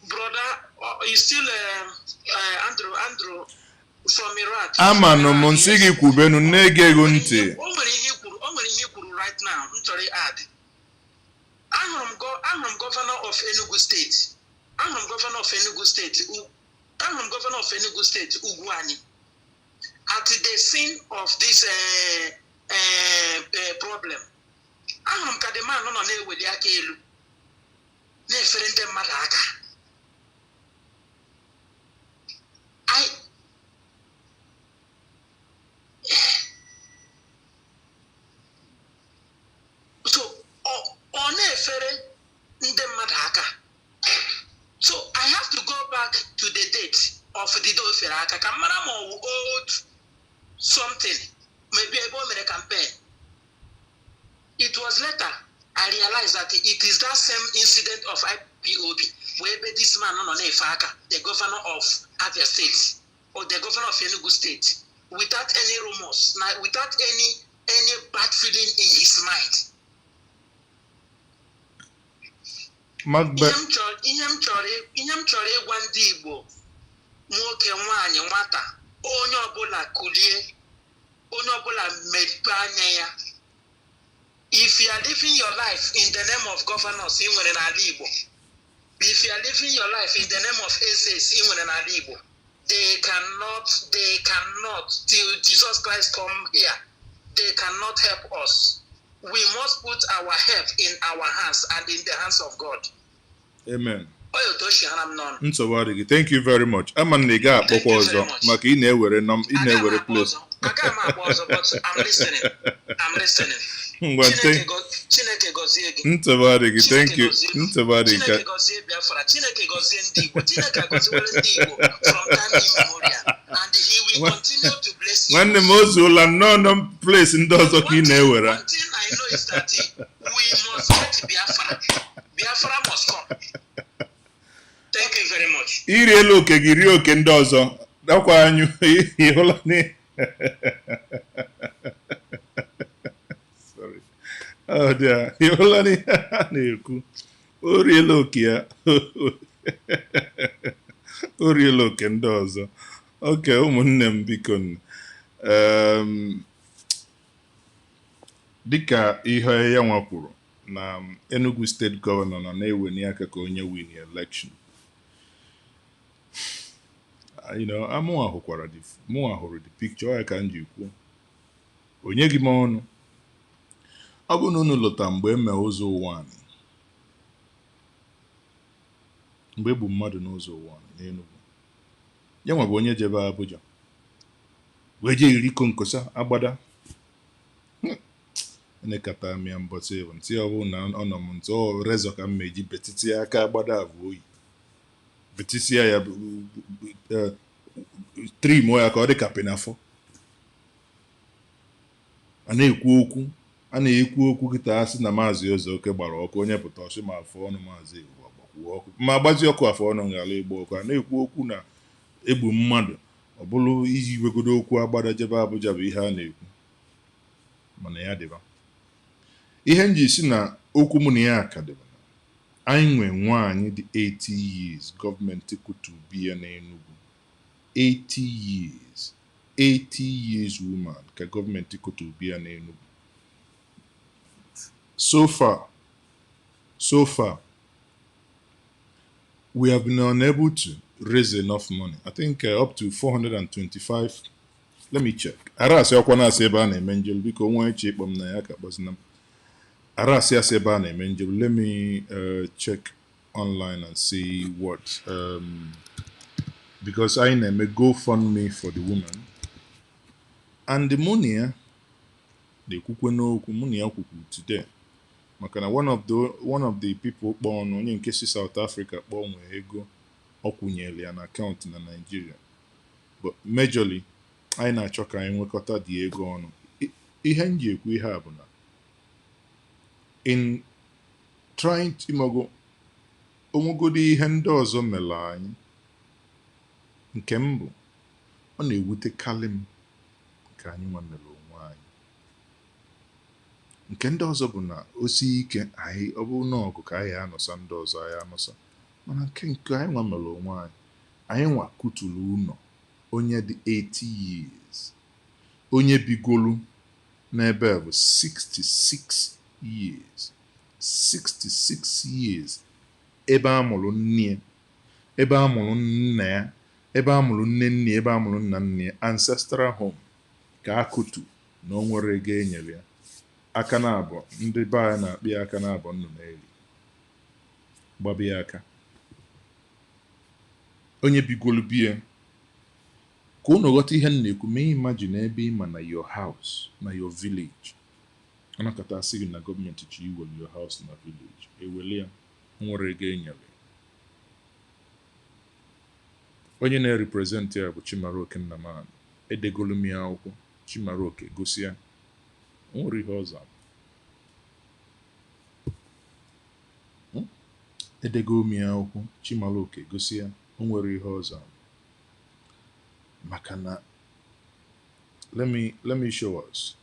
Brother, you still Andrew from Iraq. Amano m nsị gị kwubenu na-ege ego ntị. O nwere ihe kwuru right now. M chọrọ add. Ahụrụ m governor of Enugu State. Ahụrụ m governor of Enugu State ugwu anyị. At the scene of this problem. Ahụrụ m ka the man nọ na-eweli aka elu na-efere ndị mmadụ aka. So I have to go back to the date of the Doferaka. Kamaramo old something, maybe a bomb campaign. It was later I realized that it is that same incident of IPOB where this man on Efaka, the governor of Abia State or the governor of Enugu State, without any remorse, without any bad feeling in his mind. Ihe m chọrọ ịgwa ndị Igbo nwoke nwaanyị nwata onye ọbụla kulie, onye ọbụla mepe anya ya. If you are living your life in the name of governors in n'ala Igbo, if you are living your life in the name of SS in n'ala Igbo, They cannot, till Jesus Christ come here, they cannot help us. We must put our help in our hands and in the hands of God. Amen. Thank you very much. I'm an nigga Pokozo. Maki na-ewere place. But I'm listening. Thank you. And he will continue to bless you. When the Mosul no place in those one thing I know is that we must get Biafra. Biafra must come. Thank you very much. Irielo ke girio ke ndị ọzọ. Dakwa anyu ihola ni. Sorry. Oh dear. Ihola ni na-ekwu. Orielo ke ya. Orielo ke ndị ọzọ. Okay, ụmụnne m biko. Dịka ihe ya nwa kwuru na Enugu State Governor nọ na-eweni aka ka onye win election. You know, mụnwa hụrụ the picture ya ka m ji kwuo. Onye gị m ọnụ. Ọ bụ na unu lọta mgbe eme ụzọ ụwa anyị. Mgbe bụ mmadụ n'ụzọ ụwa anyị n'Enugu. Ya nwa bụ onye jebe Abuja. Wee je iri konkosa agbada. Nekata m ya mbọsị ewu ntị ọ bụ na ọ nọ m ntị ọ rezọ ka m meji betiti aka agbada abụ oyi. Betiti ya trim ya ka ọ dị ka penafọ. A na-ekwu okwu kịta asị na maazị Ozoke gbara ọkụ onye pụta ọsị ma afọ ọnụ maazị Igbo agbakwuo ọkụ. Ma agbazi ọkụ afọ ọnụ ngala Igbo ọkụ. A na-ekwu okwu na egbu mmadụ. Ọ bụrụ iji wegodo okwu agbada jebe Abuja bụ ihe a na-ekwu. Mana ya dịba. Ihe nji si na okwu mụ na ya aka dịba. Anyị nwe nwaanyị dị 80 years gọọmenti kutubi ya n'Enugu. 80 years woman ka gọọmenti kutubi ya n'Enugu. So far, we have been unable to raise enough money. I think up to 425. Let me check. Arasi ọkwa na-asị ebe a na-eme njelu biko nwa eche ịkpọ m na ya ka kpọzina m. Arasi asị ebe a na-eme njelu. Let me check online and see what because I na-eme GoFundMe for the woman and the money na-ekwukwe n'okwu mụ na ya kwukwu today maka na one of the people kpọọ ọnụ onye nke si South Africa kpọọ nwe ego ọ kwụnyere ya na akaụntụ na Nigeria but majorly anyị na-achọ ka anyị nwekọta dị ego ọnụ. Ihe m ji ekwu ihe a bụ na in trying to imago onwegodi ihe ndị ọzọ mere anyị nke m bụ ọ na-ewute kalị m nke anyị nwa mere onwe anyị. Nke ndị ọzọ bụ na osi ike anyị ọ bụ na ọgụ ka anyị anọsa ndị ọzọ anyị anọsa mana nke anyị nwa mere onwe anyị nwa kuturu ụlọ onye dị 80 years onye bigolu n'ebe bụ 66 years ebe a mụrụ nne ebe a mụrụ nna ya ebe a mụrụ nne nne ebe a mụrụ nna nne ya ancestral home ka akutu na o nwere ego enyere ya aka na abụọ ndị be anyị na-akpị ya aka na abụọ nnụ na-eri gbabi ya aka onye bigolu bie ka unu ghọta ihe m na-ekwu mee imagine ebe ịma na your house na your village anakọta asị gị na gọọmenti ji iwere your house na village ewele ya nwere ego enyere onye na-represent ya bụ Chimaroke Nnamani edegolu m ya akwụkwọ Chimaroke gosi ya nwere ihe ọzọ edego m ya akwụkwọ Chimaroke gosi ya o nwere ihe ọzọ maka na let me show us.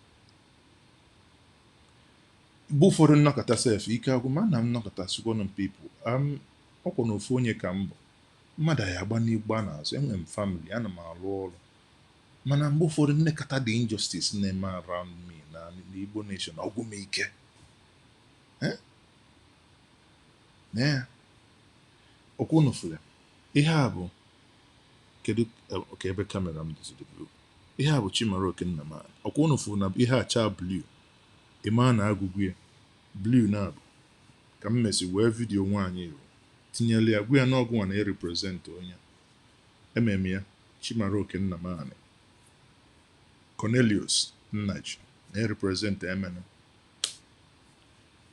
Bụ ụfọdụ nnọkọta sef ike agwụ ma na m nnọkọta sikwanụ people ọkwụ na ofu onye ka m bụ mmadụ ya agba n'igba n'azụ enwe m family ana m alụ ọrụ mana mgbe ụfọdụ nnekọta dị injustice na-eme around me na Igbo nation ọgwụ m ike okwu nufule ihe a bụ kedu okay ebe kamera m dị blue ihe a bụ Chimaroke Nnamani ọkwa unu fụ na ihe acha blue ịma na agụgụ ya blue na abụ ka m mesi wee vidio nwaanyị iwu tinyere ya gwa ya n'ọgụ nwa na-represent onye ememe ya Chimaroke Nnamani Cornelius Njenje na-represent Emene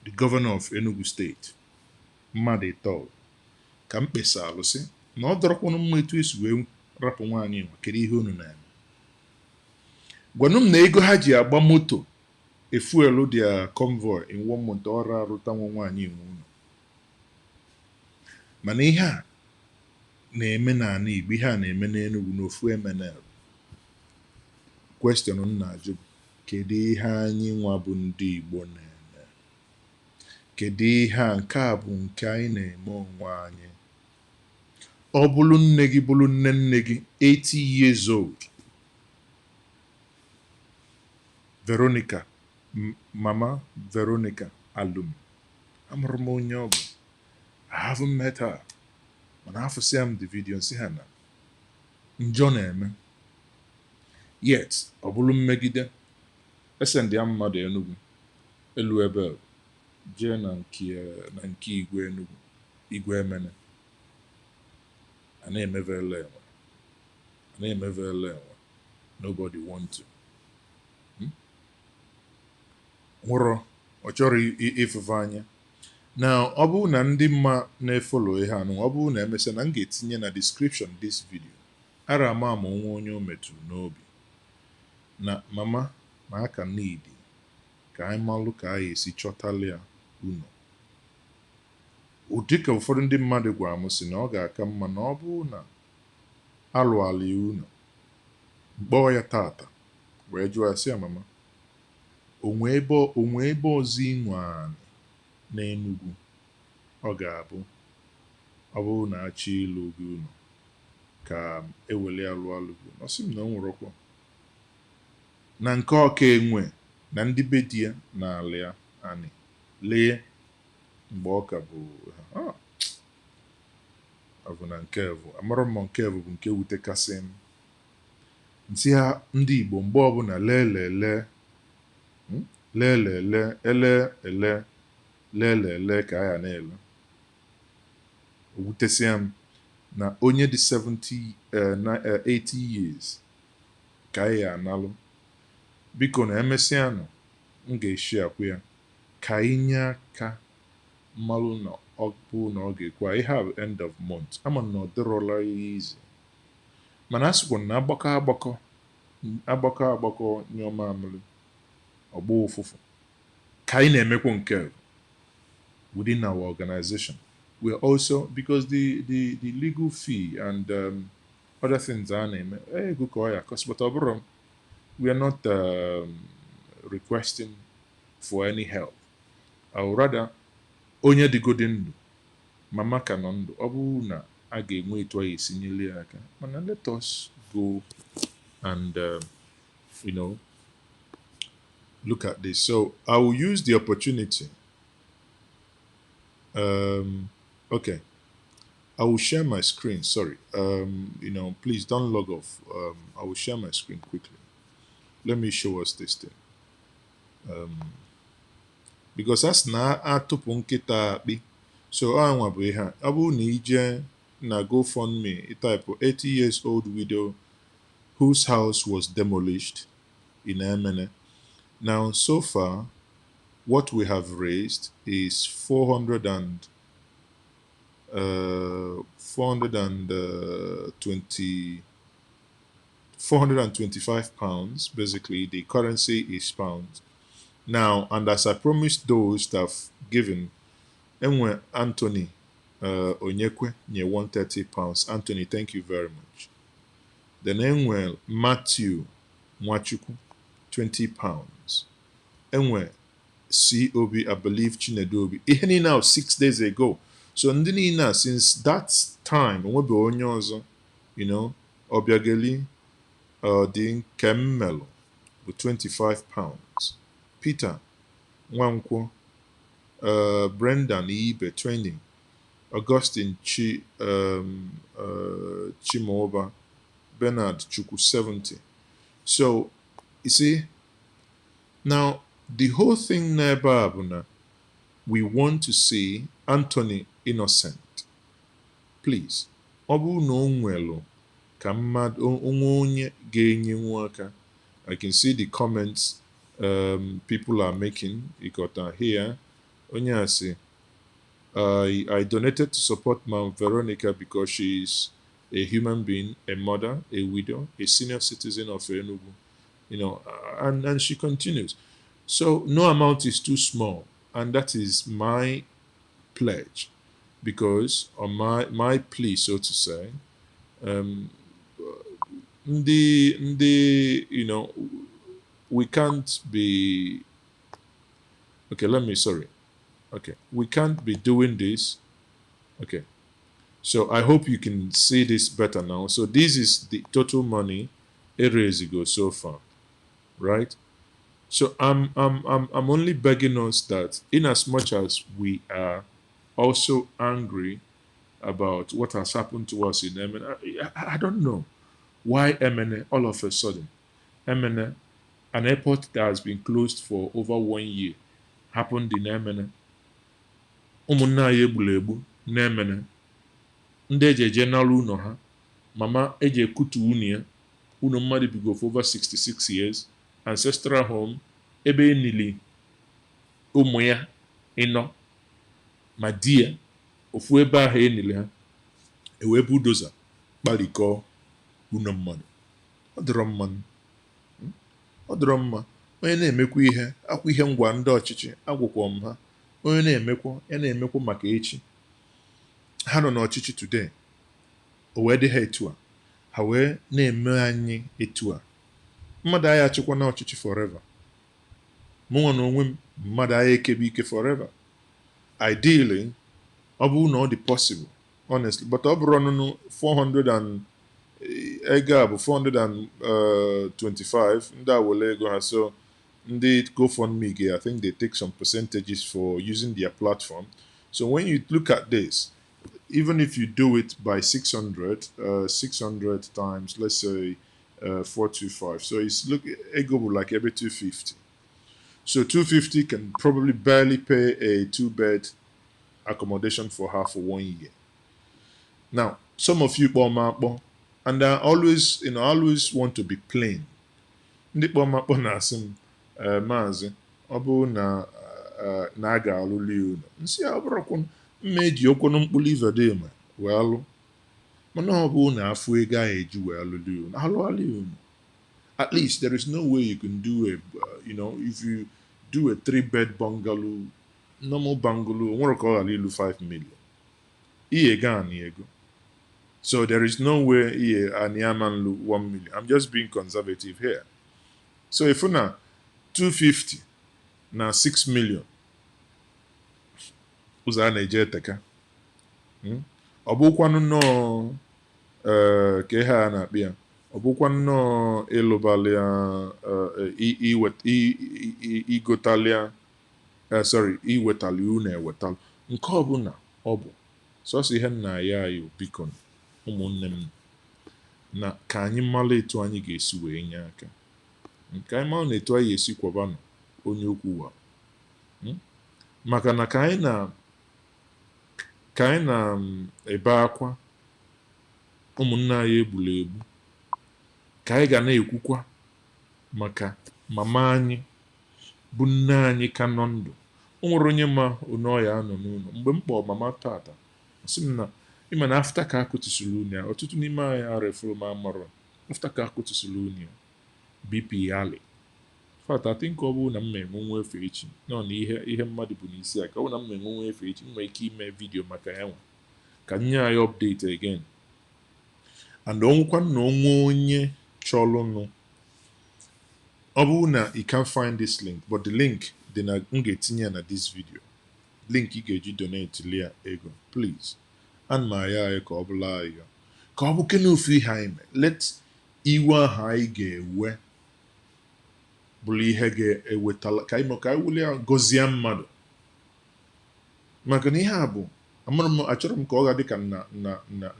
the governor of Enugu State mmadụ ịtọ ka m kpesa alụsị na ọ dọrọkwanụ mma etu esi wee rapụ nwaanyị nwa kedu ihe unu na-eme gwanụ m na ego ha ji agba moto efuelu dia convoy in 1 month ọrụ arụta nwa nwaanyị nwe unu mana ihe a na-eme n'ala Igbo ihe a na-eme n'Enugu n'ofu Emene question m na-ajụ kedu ihe anyị nwa bụ ndị Igbo na-eme kedu ihe a nke a bụ nke anyị na-eme onwe anyị ọ bụrụ nne gị bụrụ nne nne gị 80 years old Veronica Mama Veronica Alum amụrụ m onye ọ bụ I haven't met her mana afụsịa m the video nsị ha na njọ na-eme yet ọ bụrụ mmegide esendị ya mmadụ Enugu elu ebe jee na nke igwe Enugu igwe Emene a na-emevele enwe nobody want to nwụrụ ọ chọrọ ifufe anya na ọ bụrụ na ndị mma na-efolo ihe anụ ọ bụrụ na emesịa na m ga-etinye na description this video ara ama nwa onye o metụrụ n'obi na mama ma aka n'idi ka anyị malụ ka anyị esi chọtali ya unu ụdị ka ụfọdụ ndị mmadụ gwara m sị na ọ ga-aka mma na ọ bụrụ na alụala ya unu mkpọọ ya tata wee jụọ ya sị ya mama onwe ebe ọzọ inwe anị n'Enugu ọ ga-abụ ọ bụrụ na achị ịlụ gị unu ka ewele alụ gị ọ sị m na o nwerọkwa na nke ọka enwe na ndị be di ya na ala ya anị lee mgbe ọ ka bụ ọ bụ na nke bụ amara m nke bụ nke wutekasị m ntị ha ndị Igbo mgbe ọbụla lelele ka a ya na-ele owutesịa m na onye dị 80 years ka a ya analụ biko na emesịa nọ m ga-eshi akwụ ya ka anyị nye aka mmalụ na ọ bụ na ọ ga-ekwe ihe a bụ end of month ama na ọ dịrọla ihe izi mana a sịkwa na agbakọ nyọma amịrị ọgba ụfụfụ ka anyị na-emekwa nke within our organization we are also because the legal fee and other things a na-eme ego ka ọ ya cost but ọ bụrụ we are not requesting for any help or rather onye dịgodi ndụ mama ka nọ ndụ ọ bụrụ na a ga-enwe etu anyị esi nyere aka mana let us go and look at this. So I will use the opportunity. Okay, I will share my screen. Sorry, please don't log off. I will share my screen quickly. Let me show us this thing. Because that's na atupu nkịta akpị. So anwa bụ ihe a. Ọ bụrụ na ije na GoFundMe, type 80 years old widow whose house was demolished in Emene. Now, so far, what we have raised is 425 pounds. Basically, the currency is pounds. Now, and as I promised those that have given, Enwe Anthony Onyekwe near 130 pounds. Anthony, thank you very much. Then Enwe Matthew Mwachukwu 20 pounds. Enwe COB, I believe Chinedobi. Iheni now 6 days ago. So ndini na since that time, onwebe onye ọzọ, Obiageli Din Kemmelo with 25 pounds. Peter Nwankwo, Brendan Ibe 20. Augustine Chimoba Bernard Chuku 70. So you see, now the whole thing Nebabuna, we want to see Anthony innocent. Please. Obu no nwelo ka mmadụ onye ga-enye nwaka. I can see the comments people are making. You got here. Onye say, I donated to support Mount Veronica because she is a human being, a mother, a widow, a senior citizen of Enugu. You know, and she continues. So no amount is too small, and that is my pledge, because on my plea, so to say, you know, we can't be okay. We can't be doing this. Okay, so I hope you can see this better now. So this is the total money 8 years ago so far, right? So I'm only begging us that, in as much as we are also angry about what has happened to us in Emene, I don't know why Emene all of a sudden, Emene, an airport that has been closed for over 1 year, happened in Emene. Ụmụnna anyị egburu egbu n'Emene. Ndị eji eje n'alụ ụlọ ha, mama eji ekutu ụlọ ya, ụlọ mmadụ bigo for over 66 years, ancestral home, ebe enili ụmụ ya ịnọ, ma di ya, ofu ebe ahụ enili ha, ewe bulldozer kparikọọ ụlọ mmadụ. Ọ dịrọ mmanụ. Ọ dịrọ mma. Onye na-emekwa ihe, akwa ihe ngwa ndị ọchịchị, agwụkwọ m ha. Onye na-emekwa, ya na-emekwa maka echi. Ha nọ n'ọchịchị today, o wee dị ha etu a, ha wee na-eme anyị etu a. Mmadụ agha achịkwa na ọchịchị forever. Mụnwa na onwe m, mmadụ agha ekebe ike forever. Ideally, ọ bụrụ na ọ dị possible, honestly, but ọ bụrụ ọnụnụ 400 and ego bụ 425 ndị awele ego ha. So ndị GoFundMe, I think they take some percentages for using their platform. So when you look at this, even if you do it by 600 times, let's say 425, so it's ego like every 250. So 250 can probably barely pay a 2-bed accommodation for her for 1 year. Now, some of you, and I always, I always want to be plain. Ndị kpọmakpọ na-asị m, maazị, ọ bụ na a ga-alụli unu. Nsị a bụrụkwa mma eji okwu mkpụrụ ivedema wee alụ. Mana ọ bụ na afụ ego a eji wee alụli unu. Alụali unu. At least there is no way you can do a, if you do a 3-bed bungalow, normal bungalow, nwere ka ọ ghara ilu 5 million. Ihe ga na ego. So there is no way Aniamanlu 1 million. I'm just being conservative here. So if na 250 na 6 million, ụzọ a na-eje eteka. Ọ bụkwa nnọọ ka ihe a na-akpị ya. Ọ bụkwa nnọọ ịlụbalịa igotalịa iwetali unu ewetalụ. Nke ọbụla ọ bụ sọsọ ihe nna ya ayo biko ụmụnne m, na ka anyị mara etu anyị ga-esi wee nye aka. Nke anyị mara na etu anyị ga-esi kwọbanụ onye okwu wa. Maka na ka anyị na-ebe akwa ụmụnne anyị egburu egbu, ka anyị ga na-ekwukwa maka mama anyị bụ nne anyị ka nọ ndụ. O nwere onye ma onye ọya anọ n'ụlọ. Mgbe m kpọọ mama tata, sị m na ịma na afta ka akụtusiri unu ya, ọtụtụ n'ime anyị arefuru m amarọ afta ka akụtusiri unu ya, BP yali. Fat, I think ọ bụrụ na m enwe efe echi, nọ na ihe mmadụ bụ n'isi aka, ọ bụrụ na m enwe efe echi, m nwere ike ime vidio maka ya nwa ka nye anyị update again. And onwekwa na onwe onye chọlụnụ, ọ bụrụ na you can't find this link, but the link dị na m ga-etinye na this video, link ị ga-eji donate lia ego, please. And ma ya anyị ka ọ bụla anyị ka ọ bụ kene ofu ihe anyị mee. Let iwe ahụ anyị ga-ewe bụrụ ihe ga-ewetala ka anyị wuli gọzie mmadụ. Maka na ihe a bụ, achọrọ m ka ọ ga dị ka na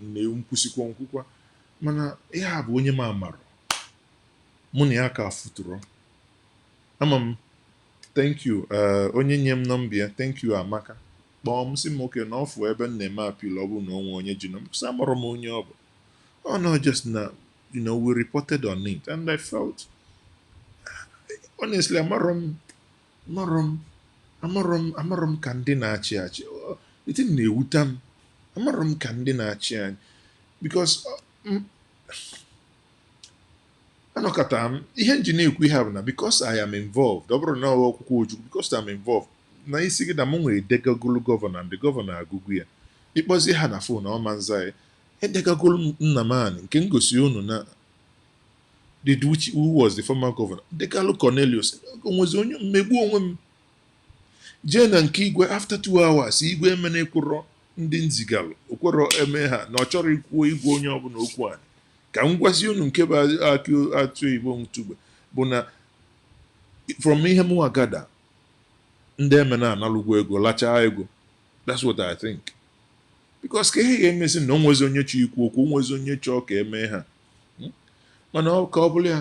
nkwusikwa nkwukwa, mana ya bụ onye m amarụ mụ na ya ka futuro ama m thank you onye nye m nọmba ya thank you Amaka kpọọ m sị m oke na ọfụ ebe m na-eme apil ọ bụ na onwe onye ji nọmba sị amarọ m onye ọ bụ oh no just na we reported on it and I felt honestly amarọ m ka ndị na-achị achị iti na-ewute m amarọ m ka ndị na-achị anyị because anọkọta m ihe nji na-ekwu ihe bụ na because I am involved ọ bụrụ na ọkwụkwọ ojukwu because I'm involved na isi gị na m nwere edegagolu gọvanọ ndị gọvanọ agụgụ ya ịkpọzie ha na fon ọma nza ya edegagolu nna m anyị nke ngosi unu na who was the former governor degalu Cornelius onwezi onye mmegbu onwe m jee na nke igwe after 2 hours igwe Emene kwụrọ ndị nzigalụ okwero eme ha na ọ chọrọ ikwuo igwe onye ọbụla okwu anyị ka m gwazi unu nke bụ atụ igbo ntugbe bụ na from ihe mụnwa gada ndị Emene analụgwo ego lachaa ego that's what I think because ka ihe ga-emezi na onwezi onye chọ ikwu okwu onwezi onye chọọ ka eme ha mana ka ọ bụla ya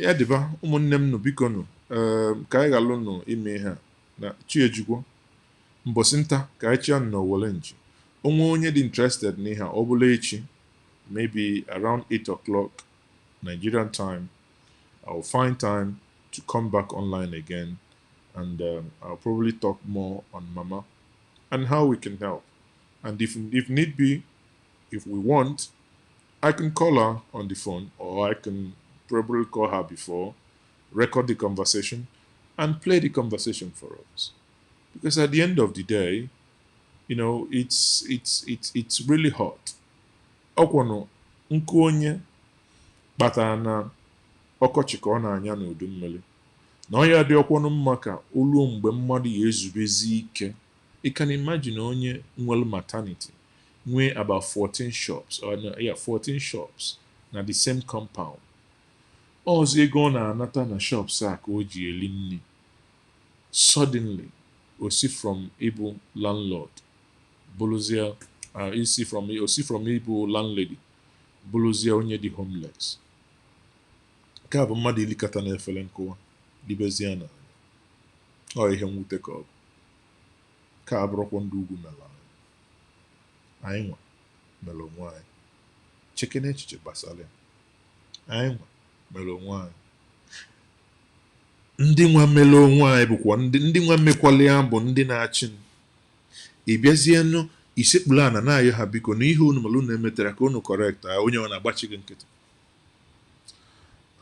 ya dịba ụmụnne m nụ biko nụ ka anyị galụ nụ ime ha na chiejukwu mbọsị nta ka anyị chia nọ wole nji onwe onye dị interested n'ihe ọ bụla echi maybe around 8 o'clock Nigerian time I'll find time to come back online again and I'll probably talk more on Mama and how we can help and if need be if we want I can call her on the phone or I can probably call her before record the conversation and play the conversation for us because at the end of the day it's really hot ọkwọnụ nkụ onye kpatara na ọkọchị ka ọ na-anya n'udu mmiri na ọ ya dị ọkwọnụ mma ka olu mgbe mmadụ ya ezubezi ike you can imagine onye nwere maternity nwee about 14 shops or 14 shops na the same compound ọzọ ego ọ na-anata na shops a ka o ji eli nri suddenly osi from ịbụ landlord bụrụzie osi from ịbụ landlady bụrụzie onye dị homeless nke a bụ mmadụ ilikata na efere nkụwa dibezie na ọ ihe mwute ka ọ bụ ka abụrụkwa ndị ugwu mela anyị nwa mere onwe anyị chekene echiche gbasara ya anyị nwa mere onwe anyị ndị nwa mere onwe anyị bụkwa ndị nwa mekwali ya bụ ndị na-achị ị bịazienụ isekpuru ana na-ayọ ha biko na ihe unu malụ na-emetara ka unu correct onye ọ na-agbachi gị nkịtị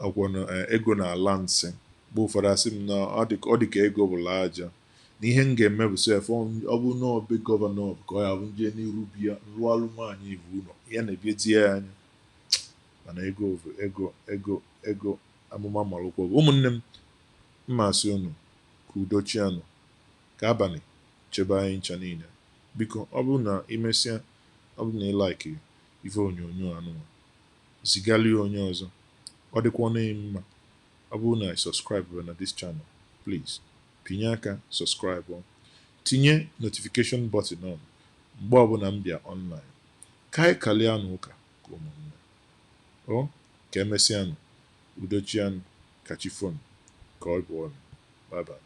ọgwọnụ ego na ala nsị bụ ụfọdụ asị m na ọ dị ka ego bụla aja na ihe m ga-eme bụ sef ọ bụ na obe gọvanọ ka ọ ya bụ nje n'iru biya nrụalụ nwaanyị ivu ụlọ ya na-ebietie ya anya mana ego amụma malụkwa ụmụnne m mmasị unu ka udo chianụ ka abalị chebe anyị ncha niile biko ọ bụrụ na imesịa ọ bụrụ na ị like ife onyonyo anụnwa zigalie onye ọzọ ọ dịkwa ọnụ mma ọ bụrụ na subscribe na this channel please pinye aka subscribe tinye notification button on mgbe ọbụla m bịa online ka anyị kalie anụ ụka ka ụmụnne ka emesịanụ udochianụ kachifon ka ọ bụ ọnụ bye bye